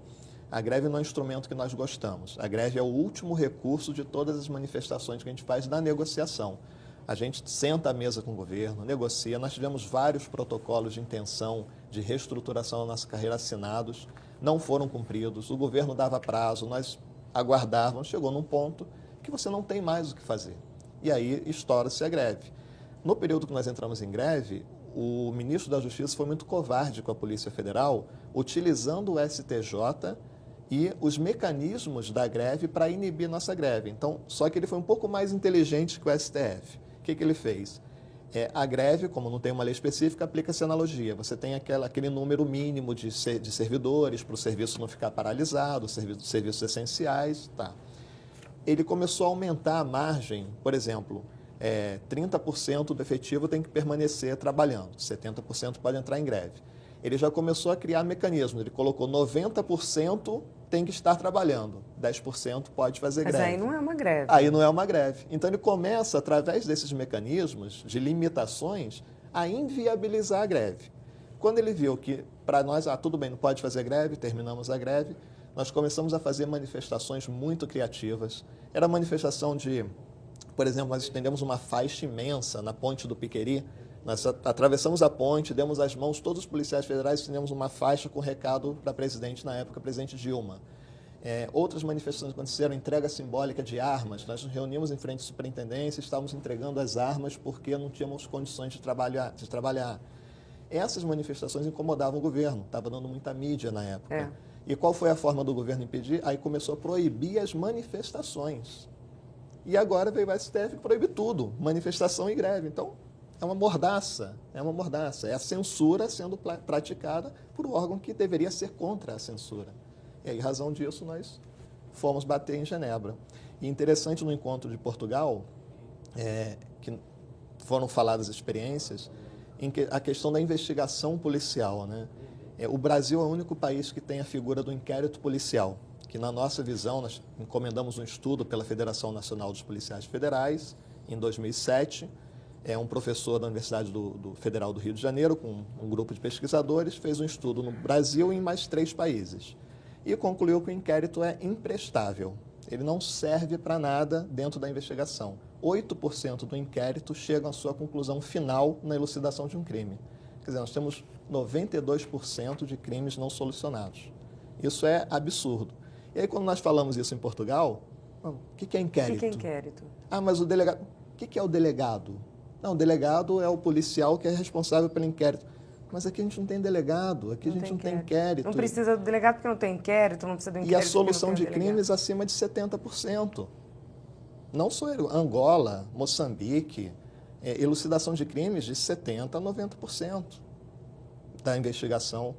[SPEAKER 2] A greve não é um instrumento que nós gostamos. A greve é o último recurso de todas as manifestações que a gente faz na negociação. A gente senta à mesa com o governo, negocia. Nós tivemos vários protocolos de intenção de reestruturação da nossa carreira assinados, não foram cumpridos. O governo dava prazo, nós aguardávamos. Chegou num ponto que você não tem mais o que fazer. E aí estoura-se a greve. No período que nós entramos em greve, o ministro da Justiça foi muito covarde com a Polícia Federal, utilizando o STJ e os mecanismos da greve para inibir nossa greve. Então, só que ele foi um pouco mais inteligente que o STF. O que ele fez? A greve, como não tem uma lei específica, aplica-se analogia. Você tem aquele número mínimo de servidores para o serviço não ficar paralisado, serviços essenciais. Tá. Ele começou a aumentar a margem, por exemplo, 30% do efetivo tem que permanecer trabalhando, 70% pode entrar em greve. Ele já começou a criar mecanismos, ele colocou 90% tem que estar trabalhando, 10% pode fazer greve.
[SPEAKER 1] Mas aí não é uma greve.
[SPEAKER 2] Aí não é uma greve. Então ele começa, através desses mecanismos de limitações, a inviabilizar a greve. Quando ele viu que, para nós, tudo bem, não pode fazer greve, terminamos a greve, nós começamos a fazer manifestações muito criativas. Era manifestação de... Por exemplo, nós estendemos uma faixa imensa na ponte do Piqueri, nós atravessamos a ponte, demos as mãos, todos os policiais federais, estendemos uma faixa com recado para a presidente, na época, a presidente Dilma. Outras manifestações aconteceram, entrega simbólica de armas, nós nos reunimos em frente à superintendência, estávamos entregando as armas porque não tínhamos condições de trabalhar. Essas manifestações incomodavam o governo, estava dando muita mídia na época. E qual foi a forma do governo impedir? Aí começou a proibir as manifestações. E agora veio o STF que proíbe tudo, manifestação e greve. Então, é uma mordaça. É a censura sendo praticada por um órgão que deveria ser contra a censura. E aí, em razão disso, nós fomos bater em Genebra. E interessante no encontro de Portugal, que foram faladas experiências, em que a questão da investigação policial, né? O Brasil é o único país que tem a figura do inquérito policial, que na nossa visão, nós encomendamos um estudo pela Federação Nacional dos Policiais Federais, em 2007, um professor da Universidade Federal do Rio de Janeiro, com um grupo de pesquisadores, fez um estudo no Brasil e em mais 3 países. E concluiu que o inquérito é imprestável. Ele não serve para nada dentro da investigação. 8% do inquérito chegam à sua conclusão final na elucidação de um crime. Quer dizer, nós temos 92% de crimes não solucionados. Isso é absurdo. E aí, quando nós falamos isso em Portugal, o que é inquérito?
[SPEAKER 1] O que é inquérito?
[SPEAKER 2] Mas o delegado... O que é o delegado? Não, o delegado é o policial que é responsável pelo inquérito. Mas aqui a gente não tem delegado, aqui a gente não tem inquérito.
[SPEAKER 1] Não precisa do delegado porque não tem inquérito, não precisa do inquérito.
[SPEAKER 2] E a solução de crimes acima de 70%. Não só Angola, Moçambique, elucidação de crimes de 70% a 90% da investigação.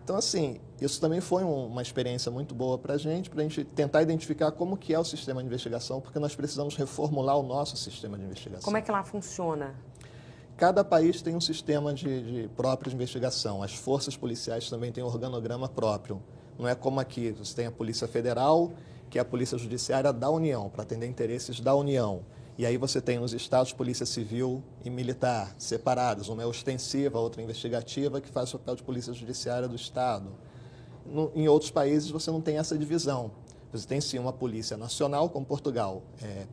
[SPEAKER 2] Então, assim, isso também foi uma experiência muito boa para a gente tentar identificar como que é o sistema de investigação, porque nós precisamos reformular o nosso sistema de investigação.
[SPEAKER 1] Como é que lá funciona?
[SPEAKER 2] Cada país tem um sistema próprio de investigação. As forças policiais também têm um organograma próprio. Não é como aqui, você tem a Polícia Federal, que é a Polícia Judiciária da União, para atender interesses da União. E aí você tem nos estados Polícia Civil e Militar, separados. Uma é ostensiva, a outra é investigativa, que faz o papel de Polícia Judiciária do Estado. Em outros países você não tem essa divisão. Você tem sim uma Polícia Nacional, como Portugal,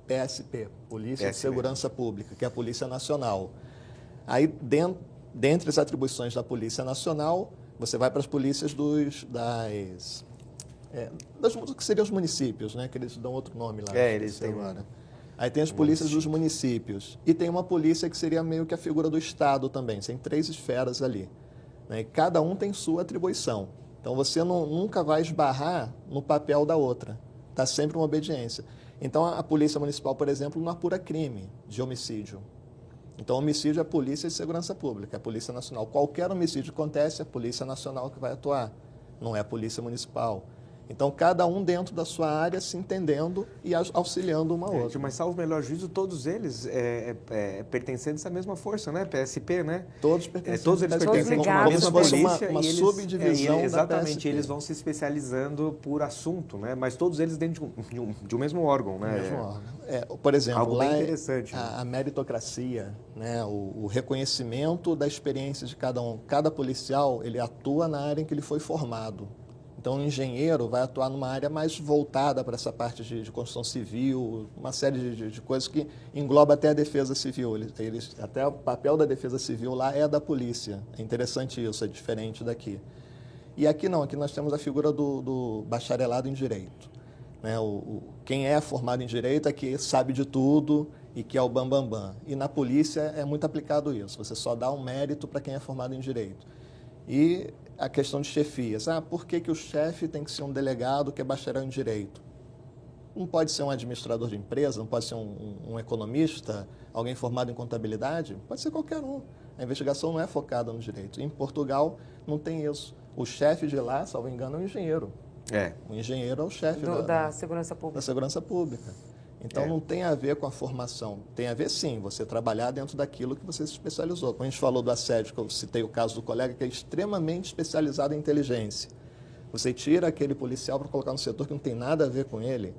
[SPEAKER 2] PSP, Polícia de Segurança Pública, que é a Polícia Nacional. Aí, dentre as atribuições da Polícia Nacional, você vai para as polícias que seriam os municípios, né? Que eles dão outro nome lá.
[SPEAKER 3] Eles têm
[SPEAKER 2] agora. Aí tem as polícias dos municípios. E tem uma polícia que seria meio que a figura do Estado também. Tem 3 esferas ali, né? E cada um tem sua atribuição. Então você nunca vai esbarrar no papel da outra. Está sempre uma obediência. Então a Polícia Municipal, por exemplo, não apura crime de homicídio. Então homicídio é a Polícia de Segurança Pública, é a Polícia Nacional. Qualquer homicídio que acontece, é a Polícia Nacional que vai atuar, não é a Polícia Municipal. Então, cada um dentro da sua área se entendendo e auxiliando uma outra.
[SPEAKER 3] Mas, salvo o melhor juízo, todos eles pertencentes à mesma força, né? PSP, né?
[SPEAKER 2] Todos pertencem.
[SPEAKER 3] Todos eles pertencem à mesma polícia.
[SPEAKER 2] Uma subdivisão
[SPEAKER 3] exatamente,
[SPEAKER 2] da PSP.
[SPEAKER 3] eles vão se especializando por assunto, né? Mas todos eles dentro de um mesmo órgão, né?
[SPEAKER 2] Mesmo órgão. Por exemplo,
[SPEAKER 3] algo
[SPEAKER 2] lá
[SPEAKER 3] bem interessante,
[SPEAKER 2] a meritocracia, né? O reconhecimento da experiência de cada um. Cada policial, ele atua na área em que ele foi formado. Então, o engenheiro vai atuar numa área mais voltada para essa parte de construção civil, uma série de coisas que engloba até a defesa civil. Até o papel da defesa civil lá é da polícia. É interessante isso, é diferente daqui. E aqui não, aqui nós temos a figura do bacharelado em Direito. Né? Quem é formado em Direito é que sabe de tudo e que é o bambambam. Bam, bam. E na polícia é muito aplicado isso, você só dá um mérito para quem é formado em Direito. E a questão de chefias. Por que o chefe tem que ser um delegado que é bacharel em Direito? Não pode ser um administrador de empresa, não pode ser um economista, alguém formado em contabilidade? Pode ser qualquer um. A investigação não é focada no direito. Em Portugal não tem isso. O chefe de lá, salvo engano, é um engenheiro. O engenheiro é o chefe
[SPEAKER 1] da segurança pública.
[SPEAKER 2] Da segurança pública. Então, não tem a ver com a formação. Tem a ver, sim, você trabalhar dentro daquilo que você se especializou. Quando a gente falou do assédio, que eu citei o caso do colega, que é extremamente especializado em inteligência. Você tira aquele policial para colocar no setor que não tem nada a ver com ele.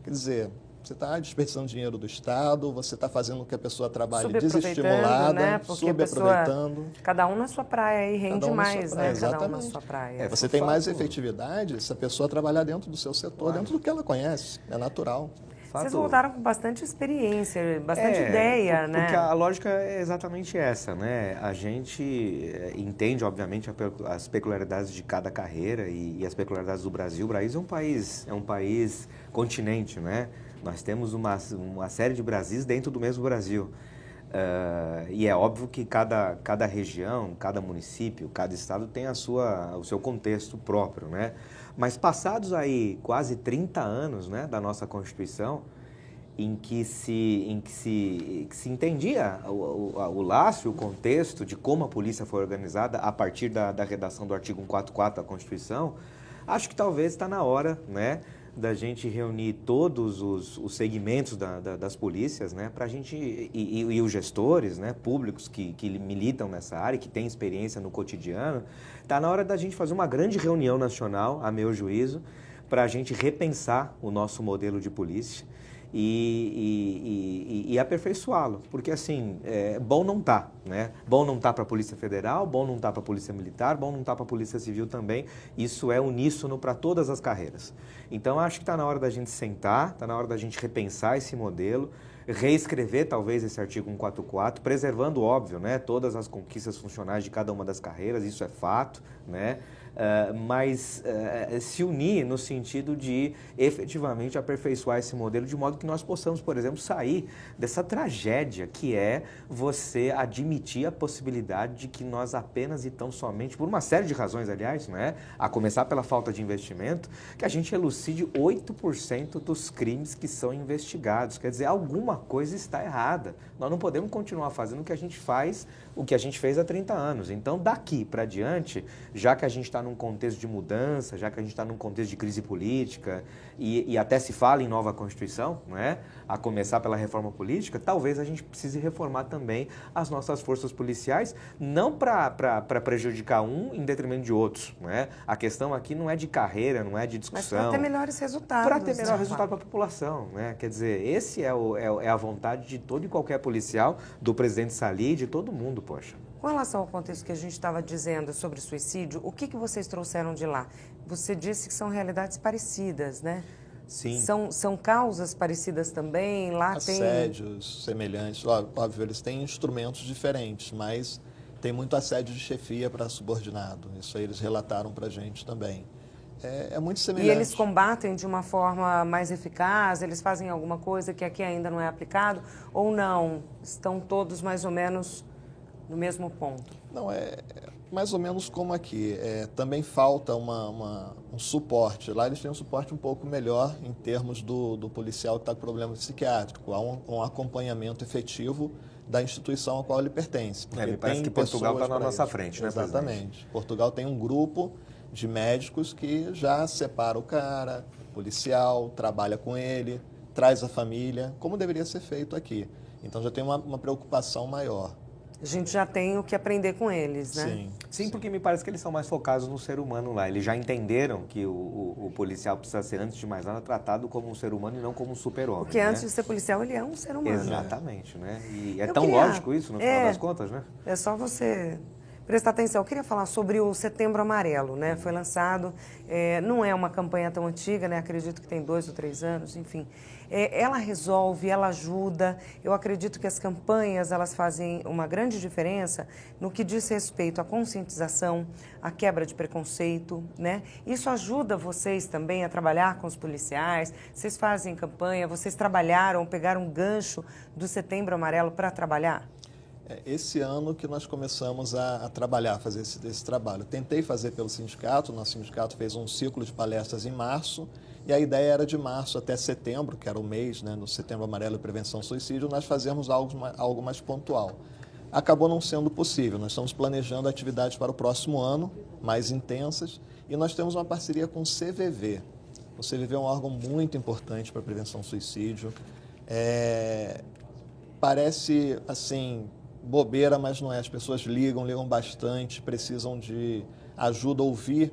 [SPEAKER 2] Quer dizer, você está desperdiçando dinheiro do Estado, você está fazendo com que a pessoa trabalhe desestimulada,
[SPEAKER 1] né? Porque subaproveitando. Cada um na sua praia e rende mais, né?
[SPEAKER 2] Exatamente.
[SPEAKER 1] Cada um na sua praia.
[SPEAKER 2] Você tem mais efetividade se a pessoa trabalhar dentro do seu setor, dentro do que ela conhece. É natural.
[SPEAKER 1] Vocês voltaram com bastante experiência, bastante ideia, né?
[SPEAKER 3] Porque a lógica é exatamente essa, né? A gente entende, obviamente, as peculiaridades de cada carreira e as peculiaridades do Brasil. O Brasil é um país continente, né? Nós temos uma série de Brasis dentro do mesmo Brasil. E é óbvio que cada região, cada município, cada estado tem o seu contexto próprio, né? Mas passados aí quase 30 anos, né, da nossa Constituição, em que se entendia o laço, o contexto de como a polícia foi organizada a partir da redação do artigo 144 da Constituição, acho que talvez está na hora, né, da gente reunir todos os segmentos das polícias, né, para a gente, e os gestores, né, públicos que militam nessa área, que têm experiência no cotidiano, está na hora da gente fazer uma grande reunião nacional, a meu juízo, para a gente repensar o nosso modelo de polícia e aperfeiçoá-lo, porque assim, bom não tá, né? Bom não tá para a Polícia Federal, bom não tá para a Polícia Militar, bom não tá para a Polícia Civil também, isso é uníssono para todas as carreiras. Então acho que está na hora da gente sentar, está na hora da gente repensar esse modelo, reescrever talvez esse artigo 144, preservando, óbvio, né, todas as conquistas funcionais de cada uma das carreiras, isso é fato, né? Mas se unir no sentido de efetivamente aperfeiçoar esse modelo de modo que nós possamos, por exemplo, sair dessa tragédia que é você admitir a possibilidade de que nós apenas e tão somente, por uma série de razões, aliás, né, a começar pela falta de investimento, que a gente elucide 8% dos crimes que são investigados. Quer dizer, alguma coisa está errada. Nós não podemos continuar fazendo o que a gente fez há 30 anos. Então, daqui para diante, já que a gente está está num contexto de mudança, já que a gente está num contexto de crise política e até se fala em nova Constituição, não é? A começar pela reforma política, talvez a gente precise reformar também as nossas forças policiais, não para prejudicar um em detrimento de outros, não é? A questão aqui não é de carreira, não é de discussão.
[SPEAKER 1] Mas para ter melhores resultados.
[SPEAKER 3] Para ter melhor resultado para a população, né? Quer dizer, esse é a vontade de todo e qualquer policial, do presidente Sali, de todo mundo, poxa.
[SPEAKER 1] Com relação ao contexto que a gente estava dizendo sobre suicídio, o que vocês trouxeram de lá? Você disse que são realidades parecidas, né?
[SPEAKER 3] Sim.
[SPEAKER 1] São causas parecidas também? Lá
[SPEAKER 2] assédios semelhantes. Óbvio, eles têm instrumentos diferentes, mas tem muito assédio de chefia para subordinado. Isso aí eles relataram para a gente também. É muito semelhante.
[SPEAKER 1] E eles combatem de uma forma mais eficaz? Eles fazem alguma coisa que aqui ainda não é aplicado? Ou não? Estão todos mais ou menos no mesmo ponto?
[SPEAKER 2] Não, é mais ou menos como aqui. Também falta um suporte. Lá eles têm um suporte um pouco melhor em termos do policial que está com problema psiquiátrico. Há um acompanhamento efetivo da instituição a qual ele pertence.
[SPEAKER 3] Me parece que Portugal está na nossa frente, né,
[SPEAKER 2] exatamente.
[SPEAKER 3] presidente?
[SPEAKER 2] Portugal tem um grupo de médicos que já separa o cara, policial, trabalha com ele, traz a família, como deveria ser feito aqui. Então já tem uma preocupação maior.
[SPEAKER 1] A gente já tem o que aprender com eles, né?
[SPEAKER 3] Sim, porque me parece que eles são mais focados no ser humano lá. Eles já entenderam que o policial precisa ser, antes de mais nada, tratado como um ser humano e não como um super-homem.
[SPEAKER 1] Porque antes de ser policial, ele é um ser humano.
[SPEAKER 3] Exatamente, né? E é tão lógico isso, no final das contas, né?
[SPEAKER 1] É só você prestar atenção. Eu queria falar sobre o Setembro Amarelo, né? Foi lançado, não é uma campanha tão antiga, né? Acredito que tem 2 ou 3 anos, enfim. Ela resolve, ela ajuda. Eu acredito que as campanhas, elas fazem uma grande diferença no que diz respeito à conscientização, à quebra de preconceito, né? Isso ajuda vocês também a trabalhar com os policiais. Vocês fazem campanha, vocês trabalharam, pegaram um gancho do Setembro Amarelo para trabalhar?
[SPEAKER 2] Esse ano que nós começamos a trabalhar, a fazer esse trabalho. Tentei fazer pelo sindicato, nosso sindicato fez um ciclo de palestras em março, e a ideia era de março até setembro, que era o mês, né, no Setembro Amarelo e Prevenção ao Suicídio, nós fazermos algo mais pontual. Acabou não sendo possível, nós estamos planejando atividades para o próximo ano, mais intensas, e nós temos uma parceria com o CVV. O CVV é um órgão muito importante para a prevenção ao suicídio. Parece, assim, bobeira, mas não é. As pessoas ligam bastante, precisam de ajuda, ouvir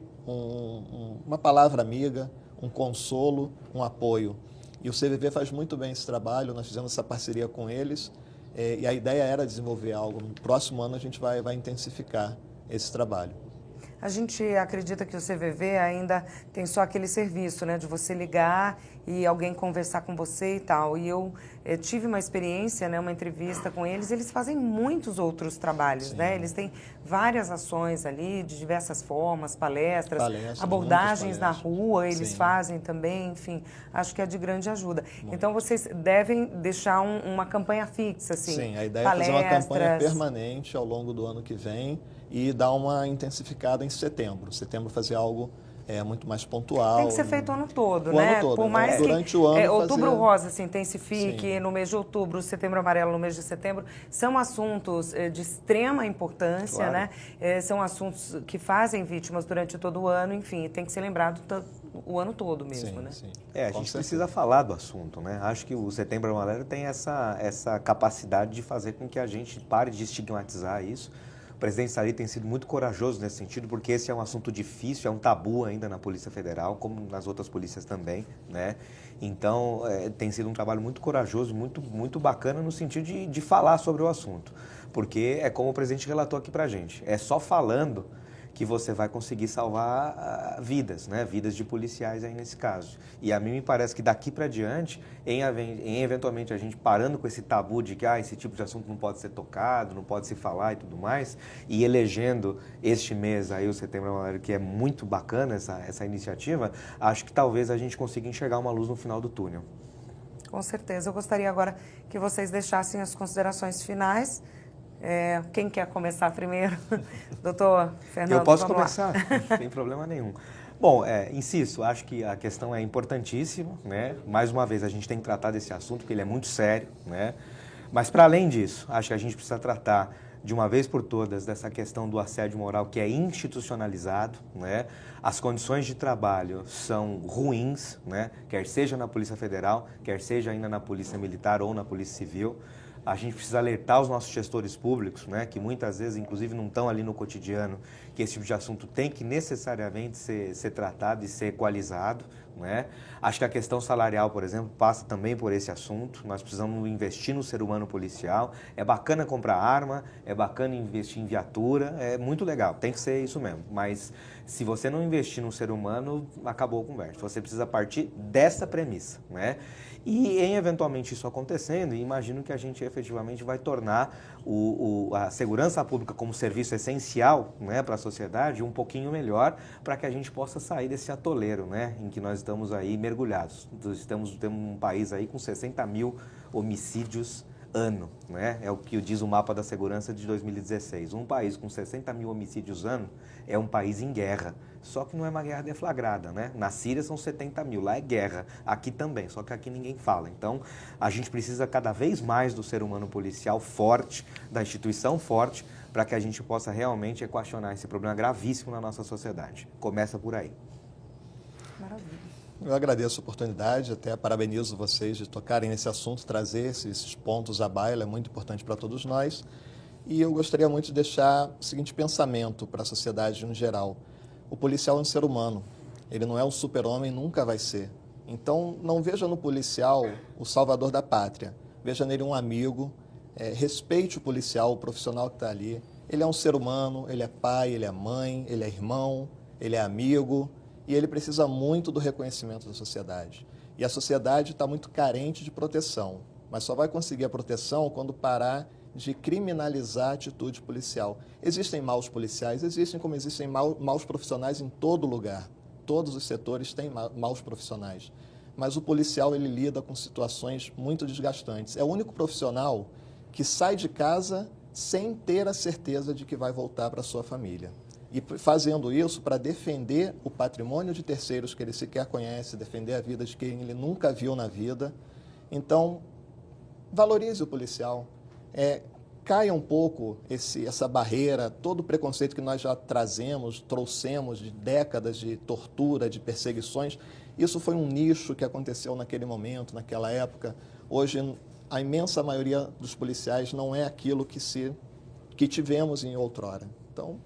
[SPEAKER 2] uma palavra amiga, um consolo, um apoio. E o CVV faz muito bem esse trabalho, nós fizemos essa parceria com eles, e a ideia era desenvolver algo. No próximo ano a gente vai intensificar esse trabalho.
[SPEAKER 1] A gente acredita que o CVV ainda tem só aquele serviço, né, de você ligar e alguém conversar com você e tal. E eu tive uma experiência, né, uma entrevista com eles. Eles fazem muitos outros trabalhos, né? Eles têm várias ações ali, de diversas formas, palestras abordagens na rua, eles fazem também, enfim. Acho que é de grande ajuda. Então, vocês devem deixar uma campanha fixa, assim.
[SPEAKER 2] Sim, a ideia é fazer uma campanha permanente ao longo do ano que vem e dar uma intensificada em setembro. Setembro fazer algo muito mais pontual.
[SPEAKER 1] Tem que ser feito o ano todo,
[SPEAKER 2] o
[SPEAKER 1] né?
[SPEAKER 2] Ano todo,
[SPEAKER 1] por mais
[SPEAKER 2] durante
[SPEAKER 1] que
[SPEAKER 2] o ano
[SPEAKER 1] Outubro
[SPEAKER 2] fazer...
[SPEAKER 1] Rosa se intensifique no mês de outubro, Setembro Amarelo no mês de setembro, são assuntos de extrema importância, né? São assuntos que fazem vítimas durante todo o ano, enfim, tem que ser lembrado o ano todo mesmo, né?
[SPEAKER 2] Sim.
[SPEAKER 3] A gente precisa falar do assunto, né? Acho que o Setembro Amarelo tem essa capacidade de fazer com que a gente pare de estigmatizar isso. O presidente Sali tem sido muito corajoso nesse sentido, porque esse é um assunto difícil, é um tabu ainda na Polícia Federal, como nas outras polícias também, né? Então, tem sido um trabalho muito corajoso, muito bacana no sentido de falar sobre o assunto. Porque é como o presidente relatou aqui pra gente, é só falando que você vai conseguir salvar vidas, né? Vidas de policiais aí nesse caso. E a mim me parece que daqui para diante, em eventualmente a gente parando com esse tabu de que esse tipo de assunto não pode ser tocado, não pode se falar e tudo mais, e elegendo este mês aí o Setembro Amarelo, que é muito bacana essa iniciativa, acho que talvez a gente consiga enxergar uma luz no final do túnel.
[SPEAKER 1] Com certeza. Eu gostaria agora que vocês deixassem as considerações finais. Quem quer começar primeiro? Doutor Fernando,
[SPEAKER 3] eu posso começar, não tem problema nenhum. Bom, insisto, acho que a questão é importantíssima, né? Mais uma vez, a gente tem que tratar desse assunto, porque ele é muito sério, né? Mas, para além disso, acho que a gente precisa tratar de uma vez por todas, dessa questão do assédio moral que é institucionalizado, né? As condições de trabalho são ruins, né? Quer seja na Polícia Federal, quer seja ainda na Polícia Militar ou na Polícia Civil. A gente precisa alertar os nossos gestores públicos, né, que muitas vezes, inclusive, não estão ali no cotidiano, que esse tipo de assunto tem que necessariamente ser tratado e ser equalizado, né? Acho que a questão salarial, por exemplo, passa também por esse assunto. Nós precisamos investir no ser humano policial. É bacana comprar arma, é bacana investir em viatura, é muito legal, tem que ser isso mesmo. Mas se você não investir no ser humano, acabou a conversa. Você precisa partir dessa premissa, né? E em eventualmente isso acontecendo, imagino que a gente efetivamente vai tornar a segurança pública como serviço essencial, né, para a sociedade um pouquinho melhor, para que a gente possa sair desse atoleiro, né, em que nós estamos aí mergulhados. Temos um país aí com 60 mil homicídios ano, né? É o que diz o mapa da segurança de 2016. Um país com 60 mil homicídios ano é um país em guerra. Só que não é uma guerra deflagrada, né? Na Síria são 70 mil, lá é guerra. Aqui também, só que aqui ninguém fala. Então, a gente precisa cada vez mais do ser humano policial forte, da instituição forte, para que a gente possa realmente equacionar esse problema gravíssimo na nossa sociedade. Começa por aí.
[SPEAKER 1] Maravilha.
[SPEAKER 2] Eu agradeço a oportunidade, até parabenizo vocês de tocarem nesse assunto, trazer esses pontos à baila, é muito importante para todos nós. E eu gostaria muito de deixar o seguinte pensamento para a sociedade no geral. O policial é um ser humano, ele não é um super-homem, nunca vai ser. Então, não veja no policial o salvador da pátria, veja nele um amigo, respeite o policial, o profissional que está ali. Ele é um ser humano, ele é pai, ele é mãe, ele é irmão, ele é amigo, e ele precisa muito do reconhecimento da sociedade. E a sociedade está muito carente de proteção, mas só vai conseguir a proteção quando parar de criminalizar a atitude policial. Existem maus policiais, existem como existem maus profissionais em todo lugar. Todos os setores têm maus profissionais. Mas o policial, ele lida com situações muito desgastantes. É o único profissional que sai de casa sem ter a certeza de que vai voltar para a sua família. E fazendo isso para defender o patrimônio de terceiros que ele sequer conhece, defender a vida de quem ele nunca viu na vida. Então, valorize o policial. Caia um pouco essa barreira, todo o preconceito que nós já trouxemos de décadas de tortura, de perseguições. Isso foi um nicho que aconteceu naquele momento, naquela época. Hoje, a imensa maioria dos policiais não é aquilo que tivemos em outrora. Então,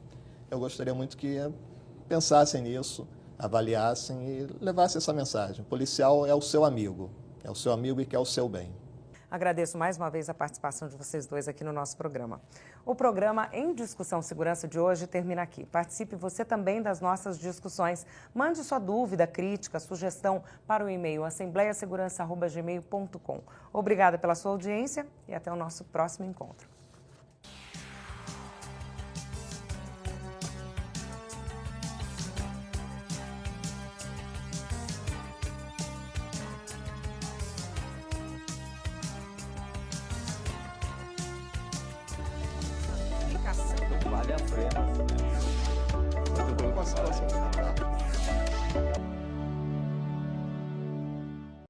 [SPEAKER 2] eu gostaria muito que pensassem nisso, avaliassem e levassem essa mensagem. O policial é o seu amigo e quer o seu bem.
[SPEAKER 1] Agradeço mais uma vez a participação de vocês dois aqui no nosso programa. O programa Em Discussão Segurança de hoje termina aqui. Participe você também das nossas discussões. Mande sua dúvida, crítica, sugestão para o e-mail assembleiasegurança@gmail.com. Obrigada pela sua audiência e até o nosso próximo encontro.
[SPEAKER 3] Vale a pena.
[SPEAKER 2] Eu vou passar.